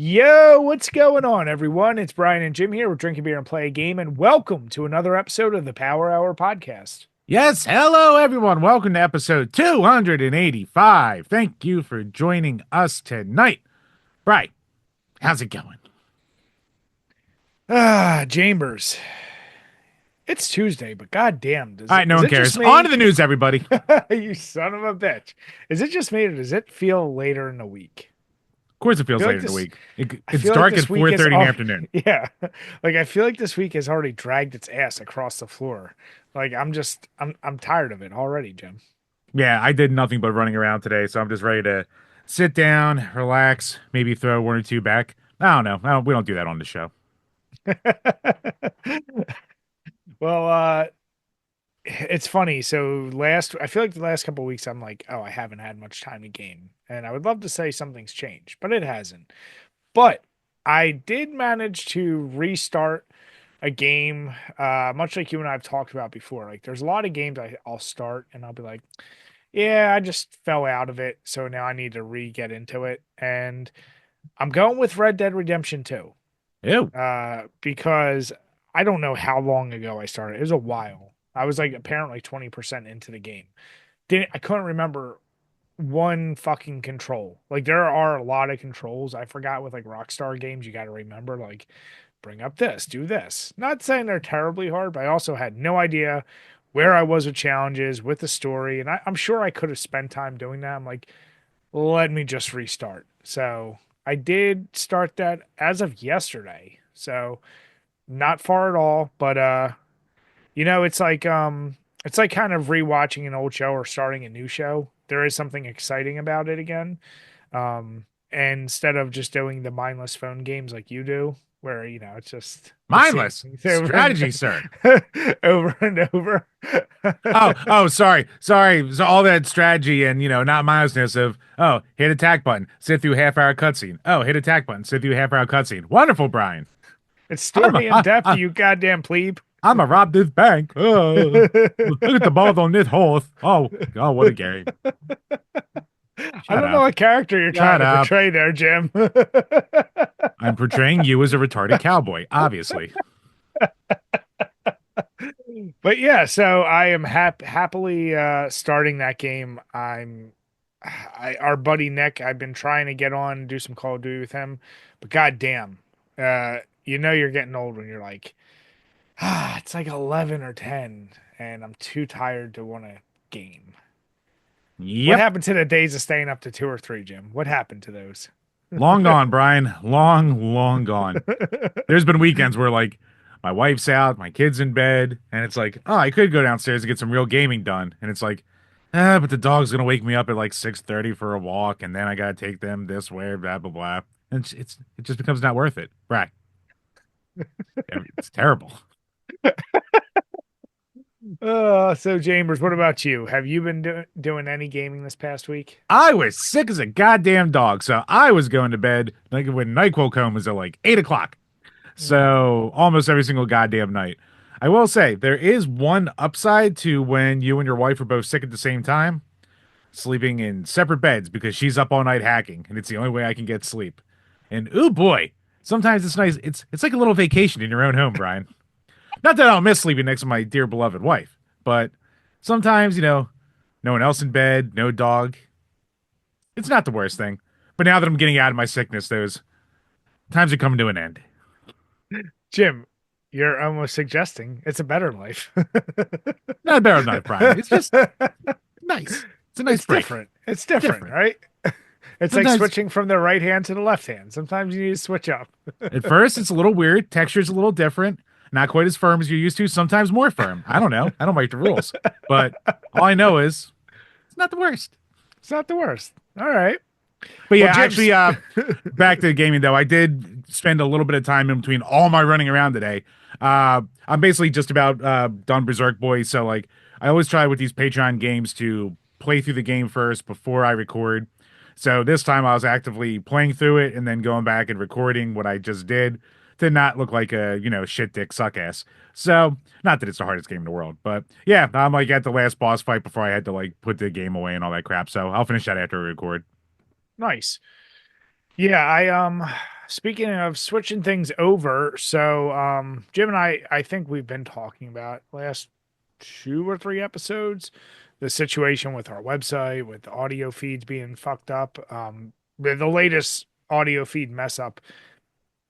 Yo, what's going on, everyone? It's Brian and Jim here with Drink a Beer and Play a Game, and welcome to another episode of the Power Hour podcast. Yes, hello everyone. Welcome to episode 285. Thank you for joining us tonight. Right, how's it going? Chambers. It's Tuesday, but goddamn, All right, no is one it just cares. On to me? the news, everybody. Of You son of a bitch. Is it just me, or does it feel later in the week? course, it I feels feel like later in the this. week. I It's feel like dark at this week is 4:30 in the all. afternoon. Yeah, like I feel like this week has already dragged its ass across the floor. Like I'm tired of it already, Jim. Yeah, I did nothing but running around today, so I'm just ready to sit down, relax, maybe throw one or two back. I don't know. We don't do that on the show. Well, it's funny. So I feel like the last couple of weeks, I'm like, oh, I haven't had much time to game, and I would love to say something's changed, but it hasn't. But I did manage to restart a game, much like you and I have talked about before. Like, there's a lot of games I'll start, and I'll be like, yeah, I just fell out of it, so now I need to get into it, and I'm going with Red Dead Redemption 2, Ew. because I don't know how long ago I started. It was a while. I was like apparently 20% into the game. Didn't I couldn't remember one fucking control. Like there are a lot of controls. I forgot with like Rockstar games, you got to remember like bring up this, do this. Not saying they're terribly hard, but I also had no idea where I was with challenges, with the story, and I'm sure I could have spent time doing that. I'm like, let me just restart. So I did start that as of yesterday. So not far at all, but it's like kind of rewatching an old show or starting a new show. There is something exciting about it again. And instead of just doing the mindless phone games like you do, where it's just the same Mindless things over strategy, sir. and over and over. Oh, sorry. So all that strategy and not mindlessness of hit attack button, sit through half-hour cutscene. Oh, hit attack button, sit through half-hour cutscene. Wonderful, Brian. It's I'm a, story in depth, you goddamn plebe. I'm a rob this bank. Look at the balls on this horse. Oh, what a game. I Shut don't know up. what character you're trying Shut to up. portray there, Jim. I'm portraying you as a retarded cowboy, obviously. But yeah, so I am happily starting that game. Our buddy Nick, I've been trying to get on and do some Call of Duty with him, but goddamn, you're getting old when you're like, it's like 11 or 10, and I'm too tired to want to game. What Yep. happened to the days of staying up to 2 or 3, Jim? What happened to those? Long gone, Brian. Long gone. There's been weekends where like my wife's out, my kid's in bed, and it's like, oh, I could go downstairs and get some real gaming done. And it's like, but the dog's gonna wake me up at like 6:30 for a walk, and then I gotta take them this way, blah blah blah. And it just becomes not worth it. Right. It's terrible. So Chambers, what about you? Have you been doing any gaming this past week? I was sick as a goddamn dog, so I was going to bed like when NyQuil comes at like 8 o'clock. Mm. So almost every single goddamn night. I will say there is one upside to when you and your wife are both sick at the same time, sleeping in separate beds because she's up all night hacking, and it's the only way I can get sleep. And ooh boy, sometimes it's nice. It's like a little vacation in your own home, Brian. Not that I don't miss sleeping next to my dear beloved wife, but sometimes no one else in bed, no dog. It's not the worst thing. But now that I'm getting out of my sickness, those times are coming to an end. Jim, you're almost suggesting it's a better life. Not a better knife, Brian. It's just nice. It's a nice It's break. different. It's different, Different. right? It's like Sometimes switching from the right hand to the left hand. Sometimes you need to switch up. at first it's a little weird. Texture's a little different. Not quite as firm as you're used to. Sometimes more firm. I don't know. I don't write the rules. But all I know is it's not the worst. It's not the worst. All right. But Well, yeah, Jim's actually, back to the gaming though. I did spend a little bit of time in between all my running around today. I'm basically just about done Berserk Boy. So like, I always try with these Patreon games to play through the game first before I record. So this time I was actively playing through it and then going back and recording what I just did to not look like a shit dick suck ass. So not that it's the hardest game in the world, but yeah, I'm like at the last boss fight before I had to like put the game away and all that crap. So I'll finish that after we record. nice. Yeah, speaking of switching things over, so Jim and I think we've been talking about last 2 or 3 episodes, the situation with our website, with the audio feeds being fucked up. The latest audio feed mess up.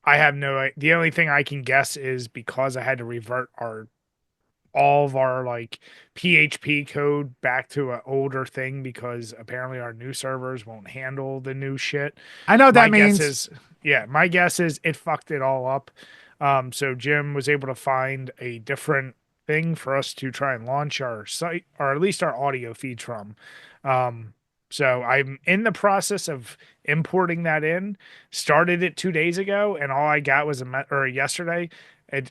I have no. The only thing I can guess is because I had to revert our all of our like PHP code back to an older thing because apparently our new servers won't handle the new shit. I know what My that guess means. is, yeah, my guess is it fucked it all up. So Jim was able to find a different thing for us to try and launch our site or at least our audio feeds from. Um, so I'm in the process of importing that in. Started it 2 days ago, and all I got was or yesterday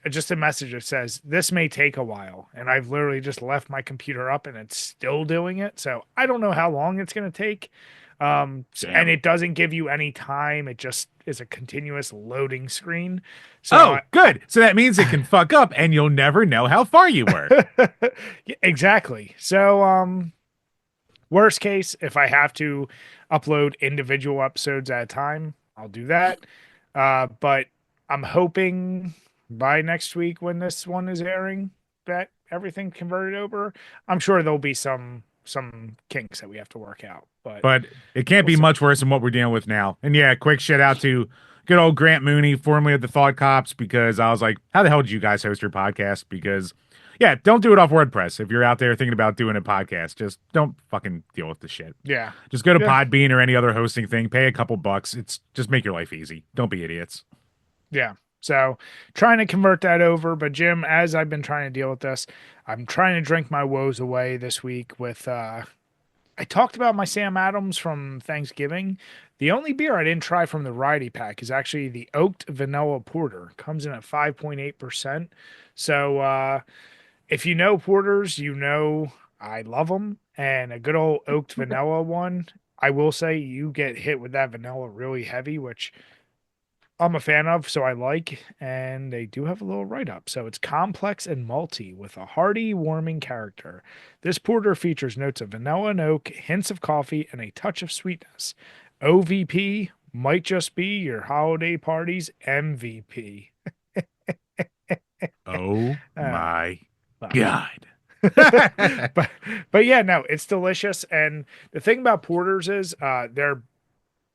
just a message that says this may take a while, and I've literally just left my computer up and it's still doing it, so I don't know how long it's going to take. And Damn. it doesn't give you any time, it just is a continuous loading screen. so Oh, good. So that means it can fuck up and you'll never know how far you were. Yeah, exactly. So worst case, if I have to upload individual episodes at a time, I'll do that. But I'm hoping by next week when this one is airing that everything converted over. I'm sure there'll be some kinks that we have to work out, but But it can't we'll be see. much worse than what we're dealing with now. And yeah, quick shout out to good old Grant Mooney, formerly of the Thought Cops, because I was like, how the hell did you guys host your podcast? Because yeah, don't do it off WordPress. If you're out there thinking about doing a podcast, just don't fucking deal with the shit. Yeah. Just go to Yeah. Podbean or any other hosting thing, pay a couple bucks. It's just make your life easy. Don't be idiots. Yeah. So trying to convert that over. But Jim, as I've been trying to deal with this, I'm trying to drink my woes away this week with I talked about my Sam Adams from Thanksgiving. The only beer I didn't try from the variety pack is actually the oaked vanilla porter. Comes in at 5.8%. So if you know porters, you know I love them. And a good old oaked vanilla one, I will say you get hit with that vanilla really heavy, which I'm a fan of, so I like. And they do have a little write up. So it's complex and malty with a hearty, warming character. This porter features notes of vanilla and oak, hints of coffee, and a touch of sweetness. OVP might just be your holiday party's MVP. Oh Uh, my fuck. God. but but yeah, no, it's delicious. And the thing about porters is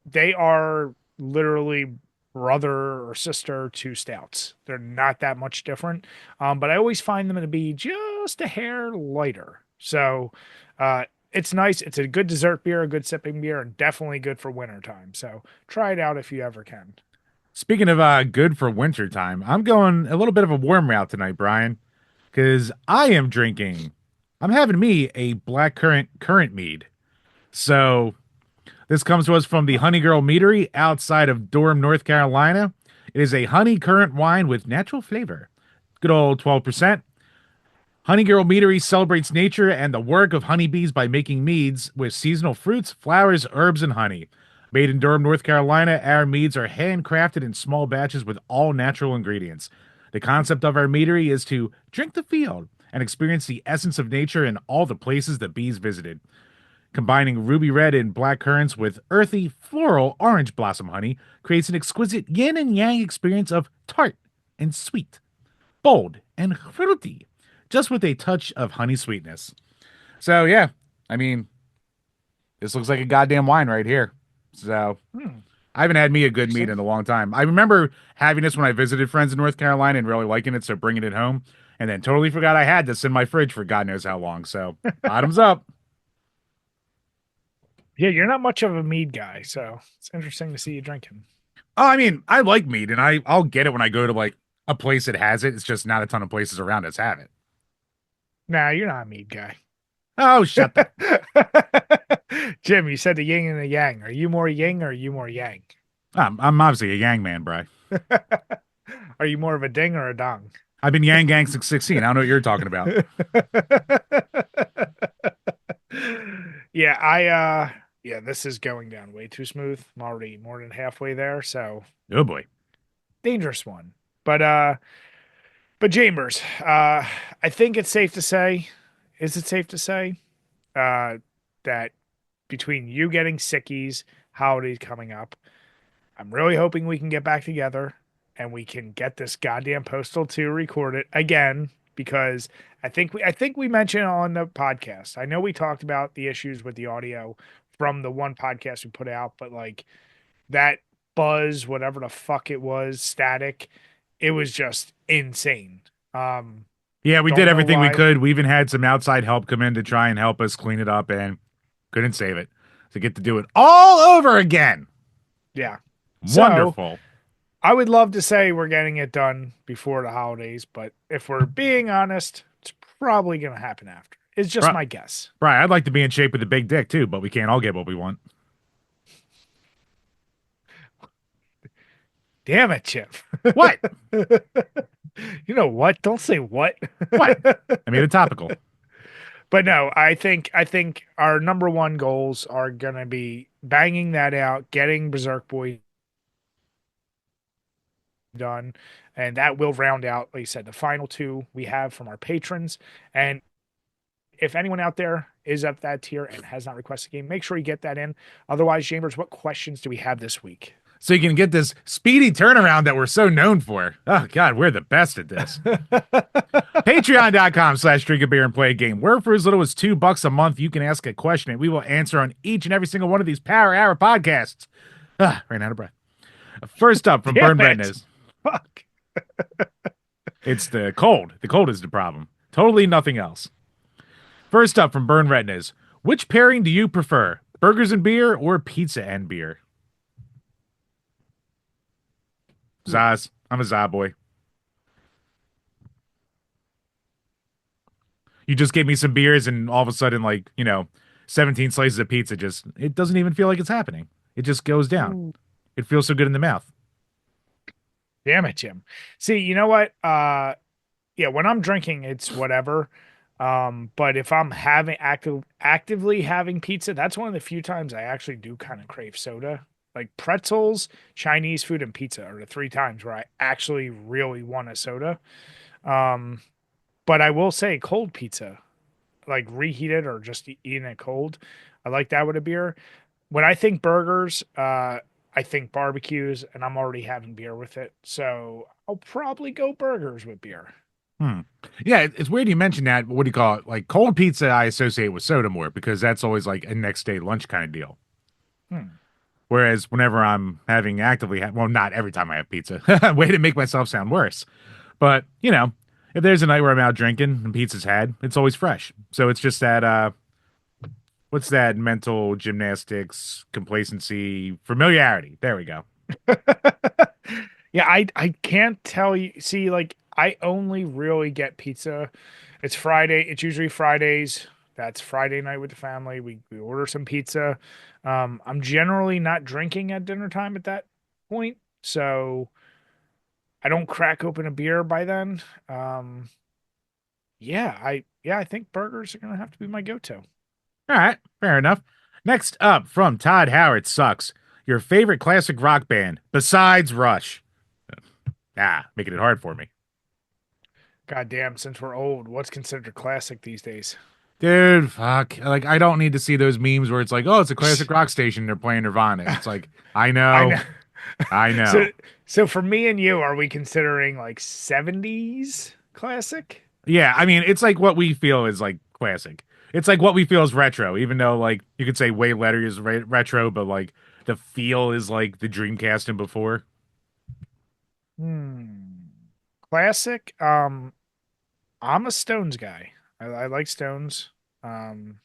they are literally brother or sister to stouts. They're not that much different. But I always find them to be just a hair lighter. So it's nice. It's a good dessert beer, a good sipping beer, and definitely good for winter time. So try it out if you ever can. Speaking of good for winter time, I'm going a little bit of a warm route tonight, Brian, because I'm having me a black currant mead. So this comes to us from the Honey Girl Meadery outside of Durham, North Carolina. It is a honey currant wine with natural flavor. Good old 12%. Honey Girl Meadery celebrates nature and the work of honeybees by making meads with seasonal fruits, flowers, herbs, and honey. Made in Durham, North Carolina, our meads are handcrafted in small batches with all natural ingredients. The concept of our meadery is to drink the field and experience the essence of nature in all the places the bees visited. Combining ruby red and black currants with earthy, floral orange blossom honey creates an exquisite yin and yang experience of tart and sweet, bold and fruity, just with a touch of honey sweetness. So yeah, I mean, this looks like a goddamn wine right here. So Hmm, I haven't had me a good mead interesting. in a long time. I remember having this when I visited friends in North Carolina and really liking it, so bringing it home, and then totally forgot I had this in my fridge for God knows how long. So bottoms up. Yeah, you're not much of a mead guy, so it's interesting to see you drinking. Oh, I mean, I like mead, and I'll get it when I go to like a place that has it. It's just not a ton of places around us have it. Nah, you're not a mead guy. Oh, shut the. Jim, you said the yin and the yang. Are you more yin or are you more yang? I'm obviously a Yang man, bro. Are you more of a ding or a dong? I've been Yang Gang since 16. I don't know what you're talking about. Yeah, yeah, this is going down way too smooth. I'm already more than halfway there, so Oh boy. dangerous one. But Chambers, I think it's safe to say, is it safe to say, that between you getting sickies, holidays coming up, I'm really hoping we can get back together and we can get this goddamn Postal 2 recorded again because I think we mentioned on the podcast. I know we talked about the issues with the audio from the one podcast we put out, but like that buzz, whatever the fuck it was, static, it was just insane. Um, Yeah, we did don't know everything we why. could. We even had some outside help come in to try and help us clean it up and couldn't save it. To get to do it all over again. Yeah. So Wonderful. I would love to say we're getting it done before the holidays, but if we're being honest, it's probably going to happen after. It's just Right, my guess. right. I'd like to be in shape with a big dick too, but we can't all get what we want. Damn it, Chip. What? You know what? Don't say what. What? I made it topical. But no, I think our number one goals are going to be banging that out, getting Berserk Boy done, and that will round out, like you said, the final two we have from our patrons. And if anyone out there is up that tier and has not requested a game, make sure you get that in. Otherwise, Chambers, what questions do we have this week? So you can get this speedy turnaround that we're so known for. Oh God, we're the best at this. Patreon.com/drink a beer and play a game. Where for as little as $2 a month, you can ask a question and we will answer on each and every single one of these Power Hour podcasts. Ran out of breath. First up from Damn Burn it. Redness. Fuck. It's the cold. The cold is the problem. Totally nothing else. First up from Burn Retinas. Which pairing do you prefer? Burgers and beer or pizza and beer? Zaz. I'm a Za boy. You just give me some beers and all of a sudden, like, 17 slices of pizza just, it doesn't even feel like it's happening. It just goes down. It feels so good in the mouth. Damn it, Jim. See, you know what? Yeah, when I'm drinking, it's whatever. But if I'm actively having pizza, that's one of the few times I actually do kind of crave soda. Like pretzels, Chinese food, and pizza are the three times where I actually really want a soda. Um, but I will say cold pizza, like reheated or just eating it cold. I like that with a beer. When I think burgers, I think barbecues, and I'm already having beer with it. So I'll probably go burgers with beer. Hmm. Yeah, it's weird you mentioned that. What do you call it? Like cold pizza, I associate with soda more because that's always like a next day lunch kind of deal. Hmm. Whereas whenever I'm having well, not every time I have pizza. Way to make myself sound worse. But, if there's a night where I'm out drinking and pizza's had, it's always fresh. So it's just that, what's that mental gymnastics, complacency, familiarity? There we go. Yeah, I can't tell you. See, like I only really get pizza. It's Friday. It's usually Fridays. That's Friday night with the family. We order some pizza. I'm generally not drinking at dinner time at that point, so I don't crack open a beer by then. Yeah, I think burgers are gonna have to be my go-to. All right, fair enough. Next up from Todd Howard Sucks. Your favorite classic rock band besides Rush. Making it hard for me. God damn, since we're old, what's considered a classic these days? Dude, fuck. Like, I don't need to see those memes where it's like, oh, it's a classic rock station. They're playing Nirvana. It's like, I I know, know. I So, know. so for me and you, are we considering like 70s classic? Yeah, I mean, it's like what we feel is like classic. It's like what we feel is retro, even though like you could say way later is retro, but like the feel is like the Dreamcast and before. Hmm. Classic. I'm a Stones guy. I like Stones. Um,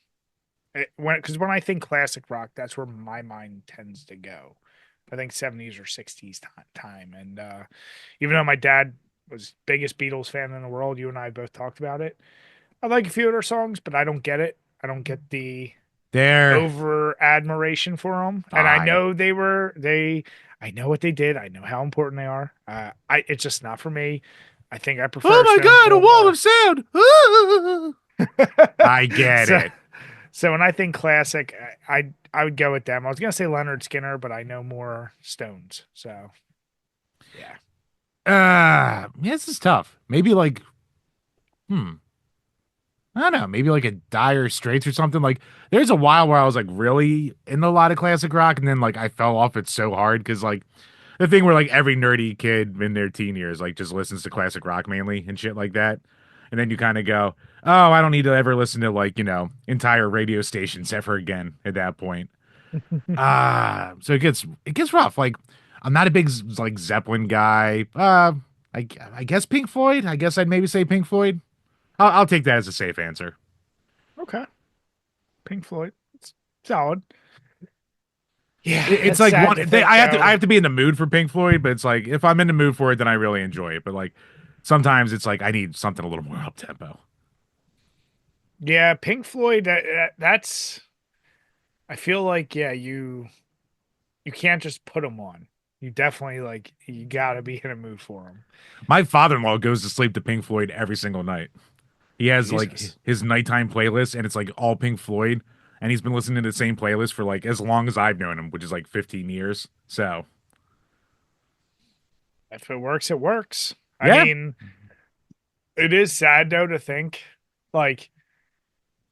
when I think classic rock, that's where my mind tends to go. I think 70s or 60s time. And even though my dad was biggest Beatles fan in the world, you and I both talked about it. I like a few of their songs, but I don't get it. I don't get the There, over admiration for them. And I I. know I know what they did. I know how important they are. It's just not for me. I think I Oh prefer my Stones a God, a little wall of more. sound. I get so it. so when I think classic, I would go with them. I was gonna say Leonard Skinner, but I know more Stones. So yeah. Yeah, this is tough. Maybe like, hmm. I don't know, maybe like a Dire Straits or something. Like there's a while where I was like really into a lot of classic rock, and then like I fell off it so hard because like the thing where like every nerdy kid in their teen years like just listens to classic rock mainly and shit like that. And then you kind of go, oh, I don't need to ever listen to like, entire radio stations ever again at that point. So it gets rough. Like I'm not a big like Zeppelin guy. I guess Pink Floyd. I guess I'd maybe say Pink Floyd. I'll take that as a safe answer. Okay. Pink Floyd. It's solid. Yeah, It's that's like sad one. to think I have to. I though. have to be in the mood for Pink Floyd, but it's like if I'm in the mood for it, then I really enjoy it. But like sometimes it's like I need something a little more up tempo. Yeah, Pink Floyd. That's. I feel like yeah, you can't just put them on. You definitely like you got to be in a mood for them. My father-in-law goes to sleep to Pink Floyd every single night. He has like Jesus, his nighttime playlist, and it's like all Pink Floyd, and he's been listening to the same playlist for like as long as I've known him, which is like 15 years. So if it works, it works. I yeah, mean, it is sad though to think like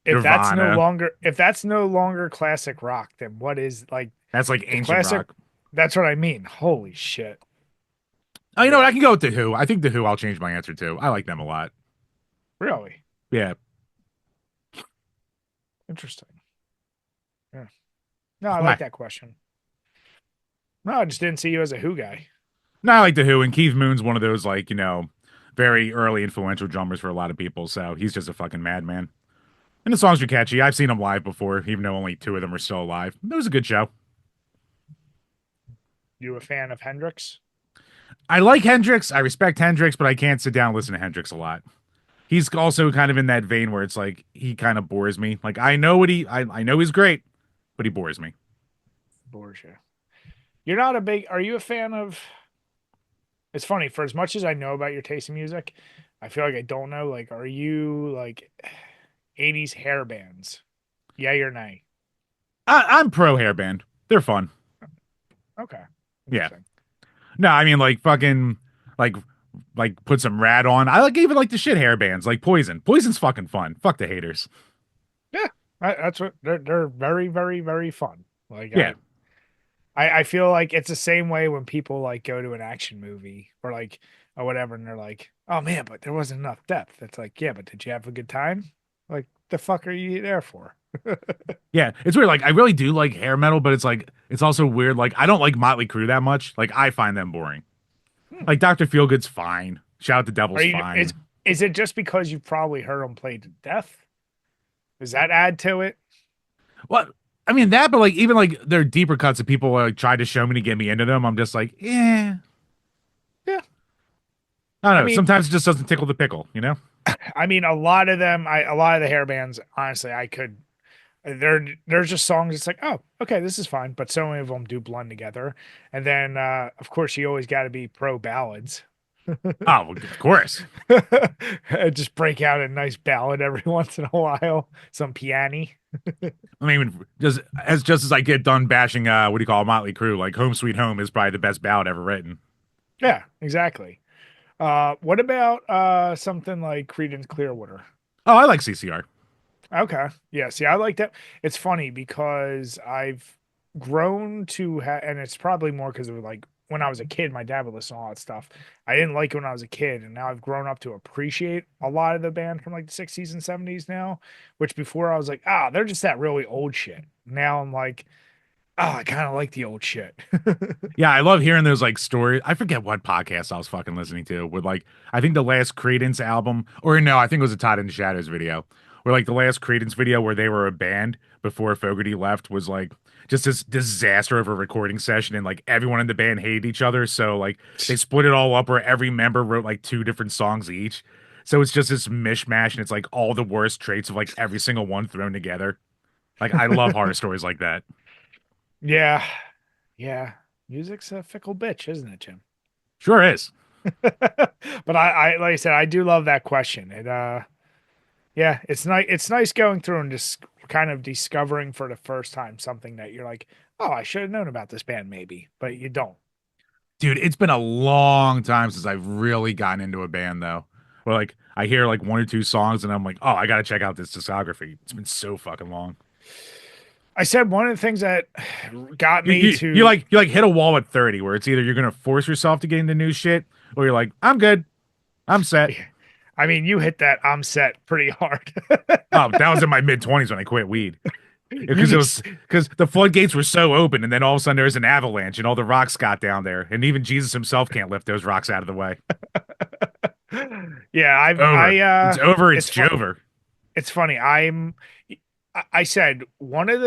Nirvana. if that's no longer classic rock, then what is like That's like the ancient classic? rock. That's what I mean. Holy shit. Oh, you know what? Yeah, I can go with the Who. I think the Who. I'll change my answer to. I like them a lot. really Yeah. interesting. Yeah. No, I like Why? that question. No, I just didn't see you as a Who guy. No, I like the Who, and Keith Moon's one of those like very early influential drummers for a lot of people. So he's just a fucking madman. And the songs are catchy. I've seen him live before, even though only two of them are still alive. It was a good show. You a fan of Hendrix? I like Hendrix. I respect Hendrix, but I can't sit down and listen to Hendrix a lot. He's also kind of in that vein where it's like he kind of bores me. Like I know he's great, but he bores me. Borgia. You're not a big. Are you a fan of? It's funny. For as much as I know about your taste in music, I feel like I don't know. Like, are you like 80s hair bands? Yay or nay? I'm pro hairband. They're fun. Okay, Yeah. interesting. No, I mean like fucking like put some rat on. I like even like the shit hair bands, like Poison. Poison's fucking fun. Fuck the haters. Yeah, that's what they're very very very fun. Like Yeah. I feel like it's the same way when people like go to an action movie or like or whatever, and they're like, oh man, but there wasn't enough depth. It's like, yeah, but did you have a good time? Like, the fuck are you there for? Yeah. It's weird. Like I really do like hair metal, but it's like it's also weird. Like I don't like Motley Crue that much. Like I find them boring. Hmm. Like Dr. Feelgood's fine. Shout out to Are Devil's you fine. is it just because you've probably heard them play to death? Does that add to it? What I mean that, but like even like their deeper cuts that people like try to show me to get me into them, I'm just like, yeah. Yeah. I don't I know. mean, Sometimes it just doesn't tickle the pickle, you know? I mean, a lot of them, a lot of the hair bands, honestly, I could. There's just songs. It's like, oh, okay, this is fine, but so many of them do blend together. And then, of course, you always got to be pro ballads. Oh, of course. Just break out a nice ballad every once in a while, some piano. I mean, just as I get done bashing, what do you call it, Motley Crue? Like "Home Sweet Home" is probably the best ballad ever written. Yeah, exactly. What about something like Creedence Clearwater? Oh, I like CCR. Okay. Yeah. See, I like that. It's funny because I've grown to and it's probably more because of like when I was a kid, my dad would listen to all that stuff. I didn't like it when I was a kid, and now I've grown up to appreciate a lot of the band from like the 60s and 70s now, which before I was like, ah, they're just that really old shit. Now I'm like, oh, I kind of like the old shit. Yeah, I love hearing those like stories. I forget what podcast I was fucking listening to with like I think the last Credence album, or no, I think it was a Todd in the Shadows video, where like the last Credence video where they were a band before Fogerty left was like just this disaster of a recording session, and like everyone in the band hated each other, so like they split it all up where every member wrote like two different songs each. So it's just this mishmash, and it's like all the worst traits of like every single one thrown together. Like I love horror stories like that. Yeah. Yeah. Music's a fickle bitch, isn't it, Jim? Sure is. But I like I said, I do love that question. Yeah, it's nice going through and just kind of discovering for the first time something that you're like, oh, I should have known about this band maybe, but you don't. Dude, it's been a long time since I've really gotten into a band though. where like I hear like one or two songs and I'm like, oh, I gotta check out this discography. It's been so fucking long. I said one of the things that got You me you you to, like you like hit a wall at 30 where it's either you're gonna force yourself to get into new shit or you're like, I'm good, I'm set. I mean, you hit that I'm set pretty hard. Oh, that was in my mid 20s when I quit weed. You Because it just, was because the floodgates were so open, and then all of a sudden there's an avalanche, and all the rocks got down there, and even Jesus himself can't lift those rocks out of the way. yeah, Over. It's over. It's it's fun. Jover. It's funny. I said one of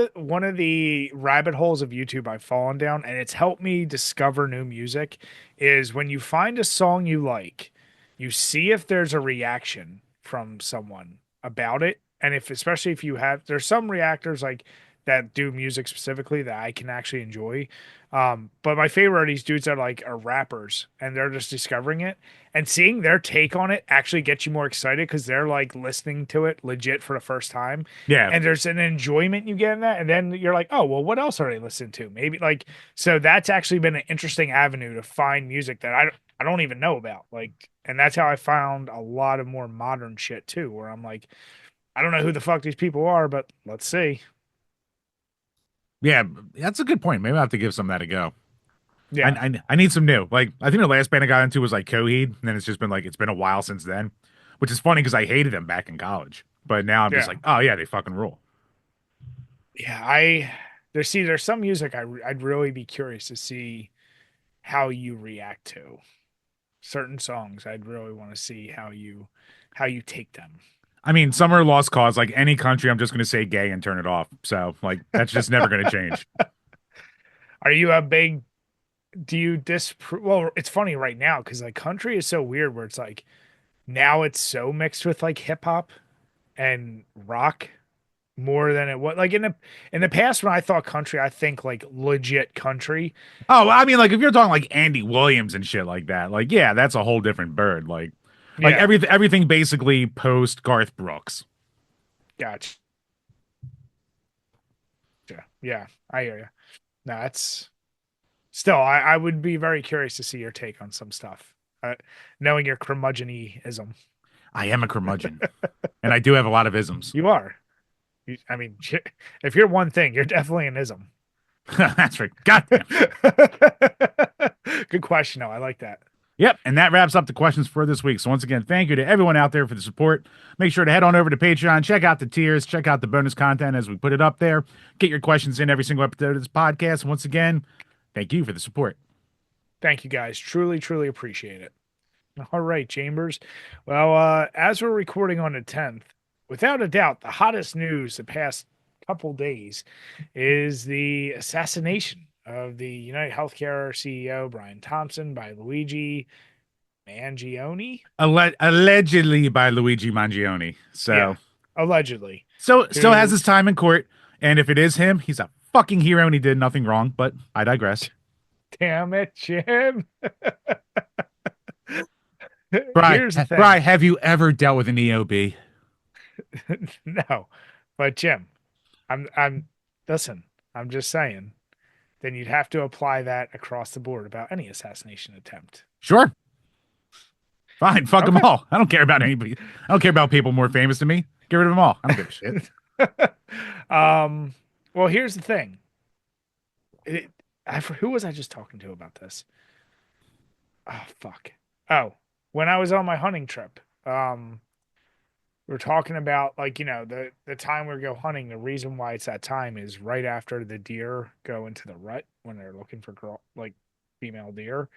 the rabbit holes of YouTube I've fallen down, and it's helped me discover new music, is when you find a song you like, you see if there's a reaction from someone about it, and if especially if you have there's some reactors like that do music specifically that I can actually enjoy. But my favorite are these dudes that are rappers and they're just discovering it and seeing their take on it actually gets you more excited because they're like listening to it legit for the first time Yeah, and there's an enjoyment you get in that and then you're like, oh well, what else are they listening to? Maybe like so that's actually been an interesting avenue to find music that I don't even know about. Like and that's how I found a lot of more modern shit too, where I'm like, I don't know who the fuck these people are, but let's see. yeah, that's a good point. Maybe I have to give some of that a go. I, Yeah, I I need some new. Like I think the last band I got into was like Coheed, and then it's just been like it's been a while since then, which is funny because I hated them back in college, but now I'm just yeah, like, oh yeah, they fucking rule. yeah. There's some music I'd really be curious to see how you react to certain songs. I'd really want to see how you take them. I mean, some are lost cause. Like any country, I'm just gonna say gay and turn it off. So like that's just never gonna change. Are you a big do you disprove? Well, it's funny right now because like country is so weird where it's like now it's so mixed with like hip hop and rock more than it was like in the past when I thought country, I think like legit country. Oh, I mean, like if you're talking like Andy Williams and shit like that, like yeah, that's a whole different bird. Like Yeah, everything basically post Garth Brooks. gotcha. Yeah, I hear you. No, that's still I would be very curious to see your take on some stuff. Knowing your curmudgeon-ism. I am a curmudgeon, and I do have a lot of isms. You are. I mean, if you're one thing, you're definitely an ism. That's right. Goddamn. Good question, though. I like that. Yep, and that wraps up the questions for this week. So once again, thank you to everyone out there for the support. Make sure to head on over to Patreon, check out the tiers, check out the bonus content as we put it up there. Get your questions in every single episode of this podcast. Once again, thank you for the support. Thank you, guys. Truly, truly appreciate it. All right, Chambers. Well, as we're recording on the 10th, without a doubt, the hottest news the past couple days is the assassination of the United Healthcare CEO Brian Thompson by Luigi Mangione. Allegedly by Luigi Mangione. Yeah, allegedly. So still has Who, his time in court, and if it is him, he's a fucking hero and he did nothing wrong. But I digress. damn it, Jim. Here's the Bry, thing. have you ever dealt with an EOB? No, but Jim, I'm listen, I'm just saying, then you'd have to apply that across the board about any assassination attempt. Sure, fine, fuck them Okay. all. I don't care about anybody. I don't care about people more famous than me. Get rid of them all. I don't give a shit. um, well, here's the thing. Who was I just talking to about this? Oh, fuck. Oh, when I was on my hunting trip, we're talking about like the time we go hunting. The reason why it's that time is right after the deer go into the rut when they're looking for girl like female deer,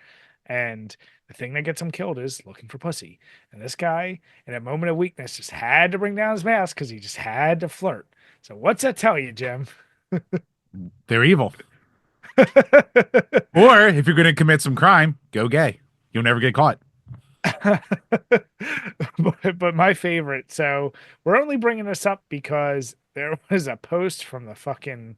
and the thing that gets them killed is looking for pussy. And this guy, in a moment of weakness, just had to bring down his mask because he just had to flirt. So what's that tell you, Jim? They're evil. Or if you're going to commit some crime, go gay. You'll never get caught. But my favorite. So we're only bringing this up because there was a post from the fucking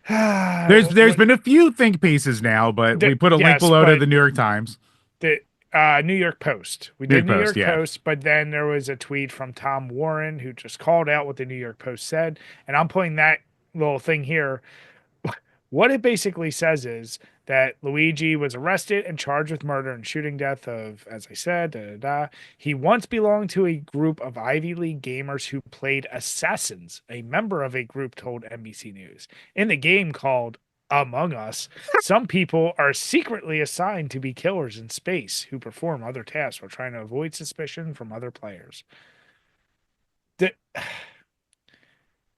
There's what been a few think pieces now, but we put a link yes, below to but the New York Times. the New York Post. We New did York New Post, York yeah. Post, but then there was a tweet from Tom Warren who just called out what the New York Post said, and I'm putting that little thing here. What it basically says is that Luigi was arrested and charged with murder and shooting death of, as I said, da, da, da. He once belonged to a group of Ivy League gamers who played assassins, a member of a group told NBC News. In the game called Among Us, some people are secretly assigned to be killers in space who perform other tasks while trying to avoid suspicion from other players.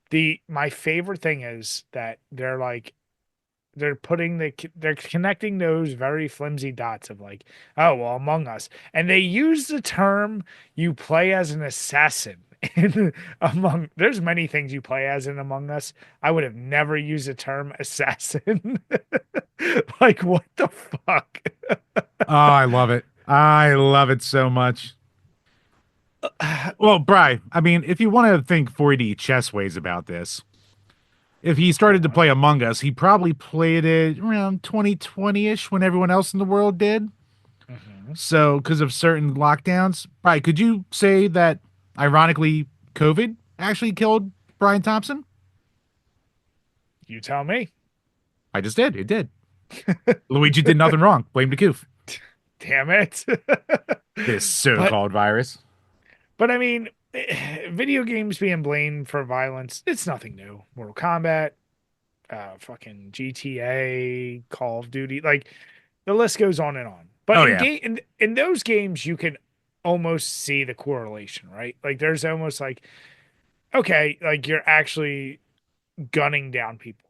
The, my favorite thing is that they're connecting those very flimsy dots of like, oh well, Among Us, and they use the term you play as an assassin. In among there's many things you play as in Among Us. I would have never used the term assassin. Like what the fuck? Oh, I love it. I love it so much. Well, Bry, I mean, if you want to think 4D chess ways about this, if he Go started to on. play Among Us, he probably played it around 2020-ish when everyone else in the world did. Hmm. So, because of certain lockdowns, Bry, could you say that, ironically, COVID actually killed Brian Thompson? You tell me. I just did. It did. Luigi did nothing wrong. Blame the coof. Damn it. This but so-called virus. I mean, video games being blamed for violence, it's nothing new. Mortal Kombat, fucking GTA, Call of Duty, like the list goes on and on. But Oh yeah. in those games, you can almost see the correlation, right? Like there's almost like okay, like you're actually gunning down people.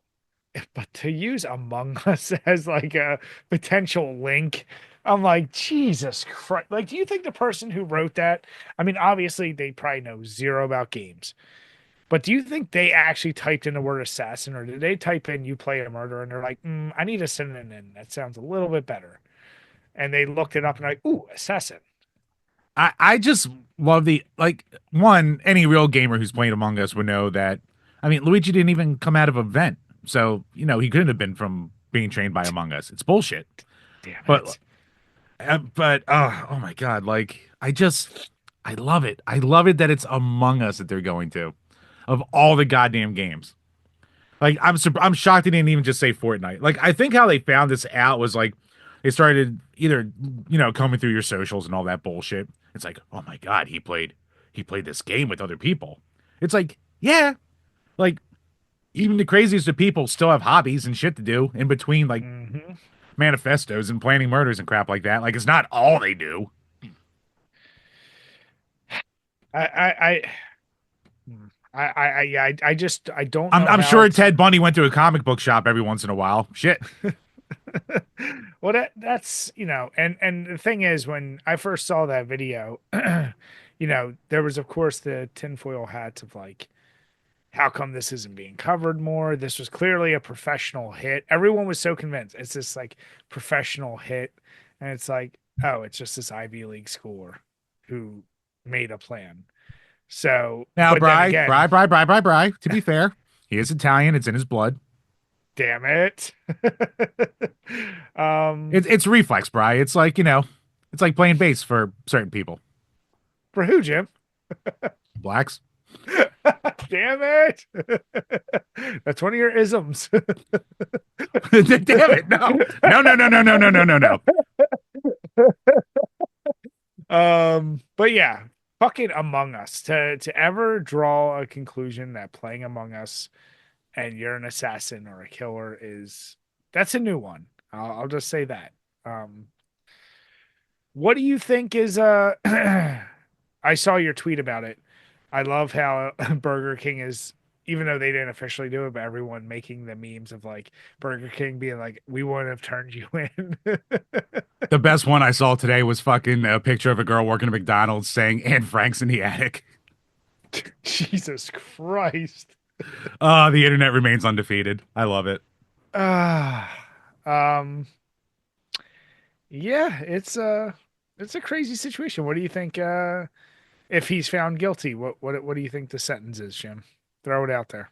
But to use Among Us as like a potential link, I'm like, Jesus Christ. Like, do you think the person who wrote that, I mean, obviously they probably know zero about games, but do you think they actually typed in the word assassin or did they type in you play a murder and they're like, I need a synonym that sounds a little bit better. And they looked it up and like, ooh, assassin. I just love the like one, any real gamer who's played Among Us would know that I mean Luigi didn't even come out of a vent. So, he couldn't have been from being trained by Among Us. It's bullshit. Damn But it. oh my god, like I love it. I love it that it's Among Us that they're going to of all the goddamn games. Like I'm shocked they didn't even just say Fortnite. Like I think how they found this out was like they started either combing through your socials and all that bullshit. It's like, "Oh my god, he played this game with other people." It's like, "Yeah, like even the craziest of people still have hobbies and shit to do in between like Hmm. manifestos and planning murders and crap like that. Like it's not all they do." I, yeah, I just, I don't I'm know I'm how sure to. Ted Bundy went to a comic book shop every once in a while. Shit. Well, that's and the thing is, when I first saw that video, there was of course the tinfoil hats of like, how come this isn't being covered more? This was clearly a professional hit. Everyone was so convinced it's this like professional hit, and it's like, oh, it's just this Ivy League schooler who made a plan. So, Now, but then again, Bry. To be fair, he is Italian. It's in his blood. damn it. um, It's reflex, Bry. It's like it's like playing bass for certain people. for who, Jim? Blacks. Damn it. That's one of your isms. Damn it! No, no, no, no, no, no, no, no, no, no. But yeah, fucking Among Us. To ever draw a conclusion that playing Among Us and you're an assassin or a killer is that's a new one. I'll just say that. Um, what do you think is I saw your tweet about it. I love how Burger King is, even though they didn't officially do it, but everyone making the memes of like Burger King being like, "We wouldn't have turned you in." The best one I saw today was fucking a picture of a girl working at McDonald's saying Anne Frank's in the attic. Jesus Christ. The internet remains undefeated. I love it. Ah, um, yeah, it's a crazy situation. What do you think? If he's found guilty, what do you think the sentence is, Jim? Throw it out there.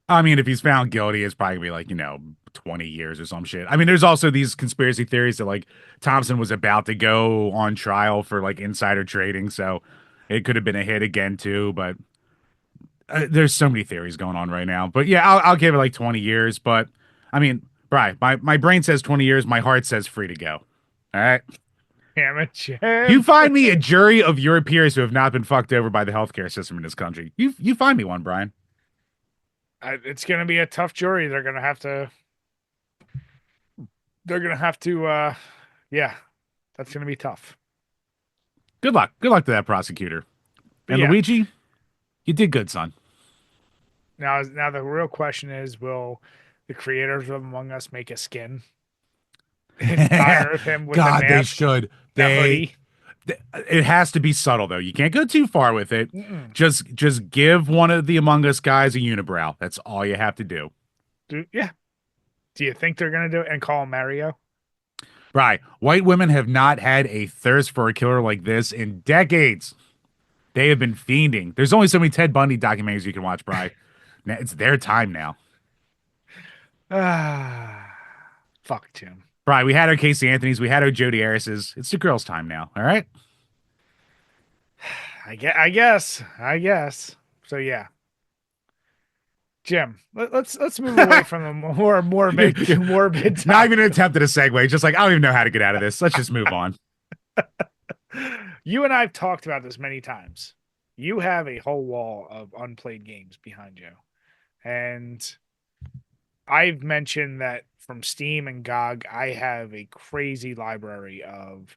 I mean, if he's found guilty, it's probably gonna be like, 20 years or some shit. I mean, there's also these conspiracy theories that like Thompson was about to go on trial for like insider trading, so it could have been a hit again too. But there's so many theories going on right now. But yeah, I'll give it like 20 years. But I mean, Bri, my brain says 20 years, my heart says free to go. All right. Damn it, You Jim. find me a jury of your peers who have not been fucked over by the healthcare system in this country. You find me one, Brian. It's gonna be a tough jury. They're gonna have to yeah, that's gonna be tough. Good luck. Good luck to that prosecutor. But And yeah, Luigi, you did good, son. now the real question is, will the creators of Among Us make a skin in honor of him with the God, they mask, should. the hoodie? It has to be subtle though. You can't go too far with it. Mm-mm. Just give one of the Among Us guys a unibrow. That's all you have to do. Yeah. Do you think they're gonna do it and call him Mario? Right. White women have not had a thirst for a killer like this in decades. They have been fiending. There's only so many Ted Bundy documentaries you can watch, Bry. Now, it's their time now. Ah, fuck Tim. Bry, we had our Casey Anthony's, we had our Jodi Arias's. It's the girls' time now. All right. I guess. So yeah, Jim. Let's move away from the more morbid Not even an topic. attempt at a segue. Just like I don't even know how to get out of this. Let's just move on. You and I've talked about this many times. You have a whole wall of unplayed games behind you, and I've mentioned that from Steam and GOG, I have a crazy library of,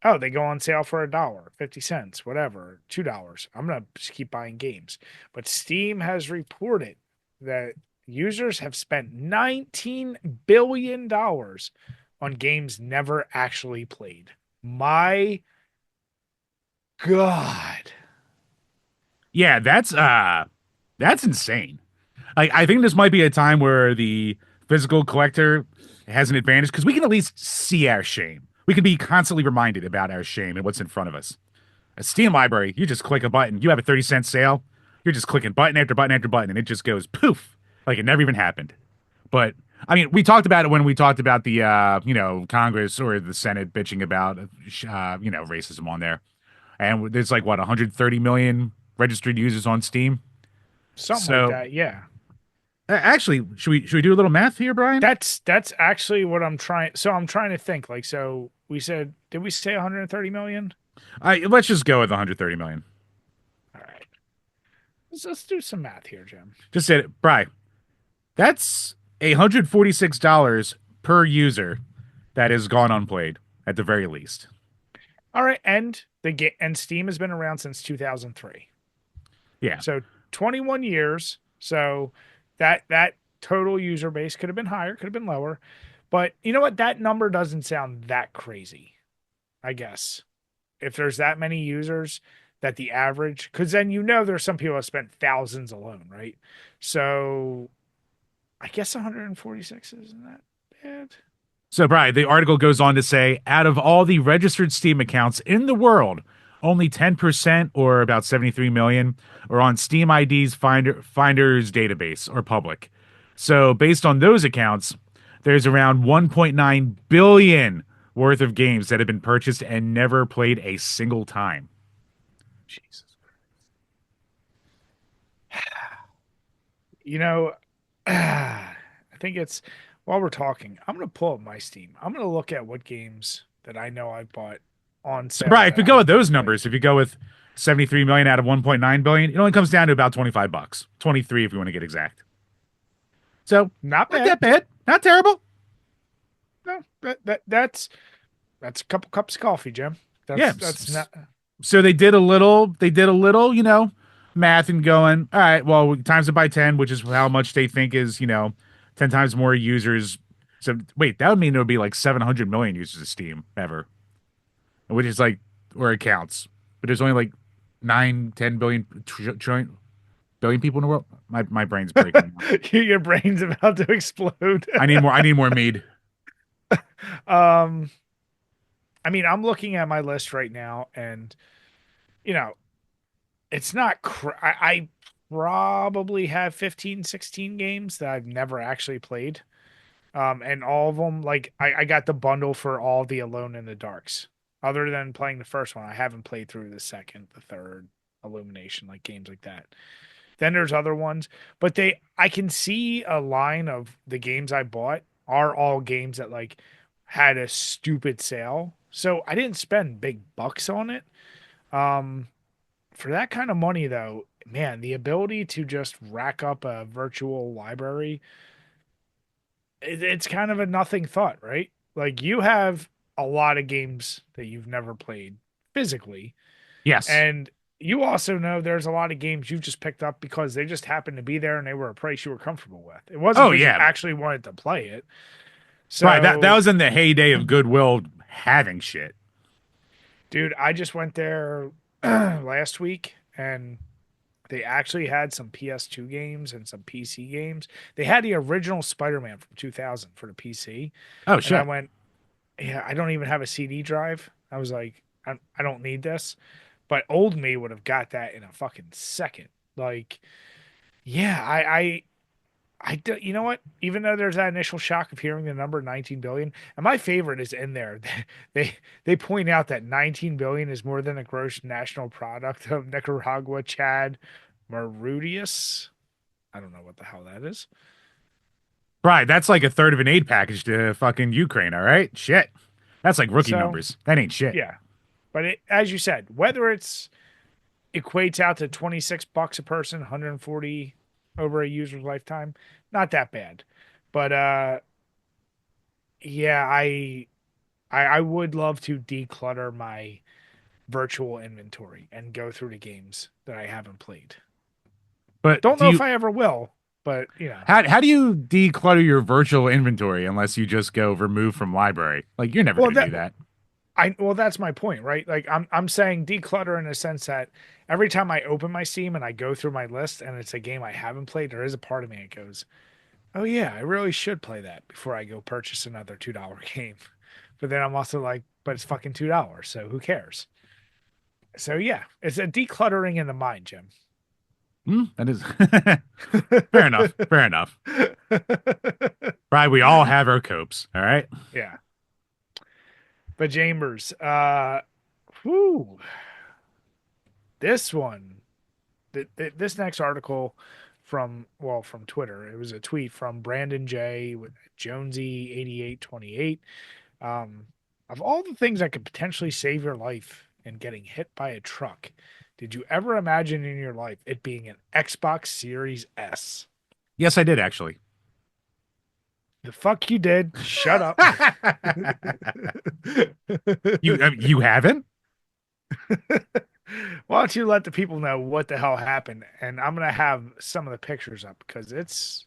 oh, they go on sale for $1, 50 cents, whatever, $2. I'm gonna just keep buying games. But Steam has reported that users have spent $19 billion on games never actually played. My God. Yeah, that's insane. I think this might be a time where the physical collector has an advantage because we can at least see our shame. We can be constantly reminded about our shame and what's in front of us. A Steam library, you just click a button. You have a 30-cent sale. You're just clicking button after button after button, and it just goes poof, like it never even happened. But I mean, we talked about it when we talked about the Congress or the Senate bitching about racism on there, and there's like what 130 million registered users on Steam. Something like So that. Yeah. actually, should we do a little math here, Brian? That's actually what I'm trying. So I'm trying to think. Like, so we said, did we say 130 million? Let's just go with 130 million. All right. Let's do some math here, Jim. Just said it, Brian. That's $146 per user that has gone unplayed at the very least. All right, and Steam has been around since 2003. Yeah. So 21 years. So that total user base could have been higher, could have been lower. But you know what? That number doesn't sound that crazy, I guess. If there's that many users, that the average, because then there's some people that spent thousands alone, right? So I guess 146 isn't that bad. So, Brian, the article goes on to say out of all the registered Steam accounts in the world, only 10% or about 73 million are on Steam ID's Finder's database or public. So, based on those accounts, there's around 1.9 billion worth of games that have been purchased and never played a single time. Jesus. You know, I think it's while we're talking, I'm gonna pull up my Steam. I'm gonna look at what games that I know I bought on So, sale Brian, if that you go I've with never those played. numbers, if you go with 73 million out of 1.9 billion, it only comes down to about 25 bucks. 23 if you want to get exact. So, Not not bad. that bad. Not terrible. No, that's a couple cups of coffee, Jim. Yeah. That's not So they did a little, math and going, all right, well, times it by 10, which is how much they think is, 10 times more users. So wait, that would mean there would be like 700 million users of Steam ever, which is like, or accounts, but there's only like 9, 10 billion, trillion, billion people in the world. My brain's breaking now. your brain's about to explode. I need more mead. um, I mean, I'm looking at my list right now, and you know, it's not. I probably have 15, 16 games that I've never actually played. And all of them, like I got the bundle for all the Alone in the Darks. Other than playing the first one, I haven't played through the second, the third, Illumination, like games like that. Then there's other ones, but I can see a line of the games I bought are all games that like had a stupid sale. So I didn't spend big bucks on it. Um, for that kind of money though, man, the ability to just rack up a virtual library, it's kind of a nothing thought, right? Like you have a lot of games that you've never played physically, Yes. and you also know there's a lot of games you've just picked up because they just happened to be there and they were a price you were comfortable with. It wasn't Oh because you yeah. actually wanted to play it. Right. That So, was in the heyday of Goodwill having shit. dude, I just went there last week and they actually had some PS2 games and some PC games. They had the original Spider-Man from 2000 for the PC. Oh And I shit. went, yeah, I don't even have a CD drive. I was like, I don't need this. But old me would have got that in a fucking second. Like, yeah, you know what? Even though there's that initial shock of hearing the number 19 billion, and my favorite is in there. They they point out that 19 billion is more than the gross national product of Nicaragua, Chad, Mauritius. I don't know what the hell that is. Right. That's like a third of an aid package to fucking Ukraine. All right. Shit. That's like rookie So, numbers. That ain't shit. yeah. But as you said, whether it's equates out to 26 bucks a person, 140 over a user's lifetime, not that bad. But yeah, I would love to declutter my virtual inventory and go through the games that I haven't played. But Don't do know if you I ever will, but you know. how do you declutter your virtual inventory unless you just go remove from library? Like you're never Well, gonna that do that. that's my point, right? Like I'm saying declutter in the sense that every time I open my Steam and I go through my list and it's a game I haven't played, there is a part of me that goes, "Oh yeah, I really should play that before I go purchase another $2 game." But then I'm also like, "But it's fucking $2, so who cares?" So yeah, it's a decluttering in the mind, Jim. That is fair enough. Fair enough. Right. We all have our copes. All right. Yeah. But Chambers, whew, this one, this next article from Twitter, it was a tweet from Brandon J with Jonesy 8828. Um, of all the things that could potentially save your life and getting hit by a truck, did you ever imagine in your life it being an Xbox Series S? Yes, I did actually. The fuck you did. Shut up. You haven't? Why don't you let the people know what the hell happened? And I'm gonna have some of the pictures up because it's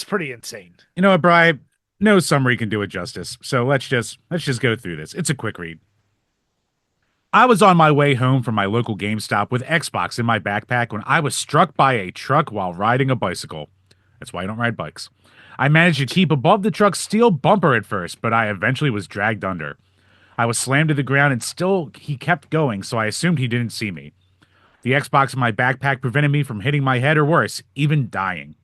pretty insane. You know what, Bri? No summary can do it justice. So let's just go through this. It's a quick read. I was on my way home from my local GameStop with Xbox in my backpack when I was struck by a truck while riding a bicycle. That's why I don't ride bikes. I managed to keep above the truck's steel bumper at first, but I eventually was dragged under. I was slammed to the ground and still he kept going, so I assumed he didn't see me. The Xbox in my backpack prevented me from hitting my head or worse, even dying.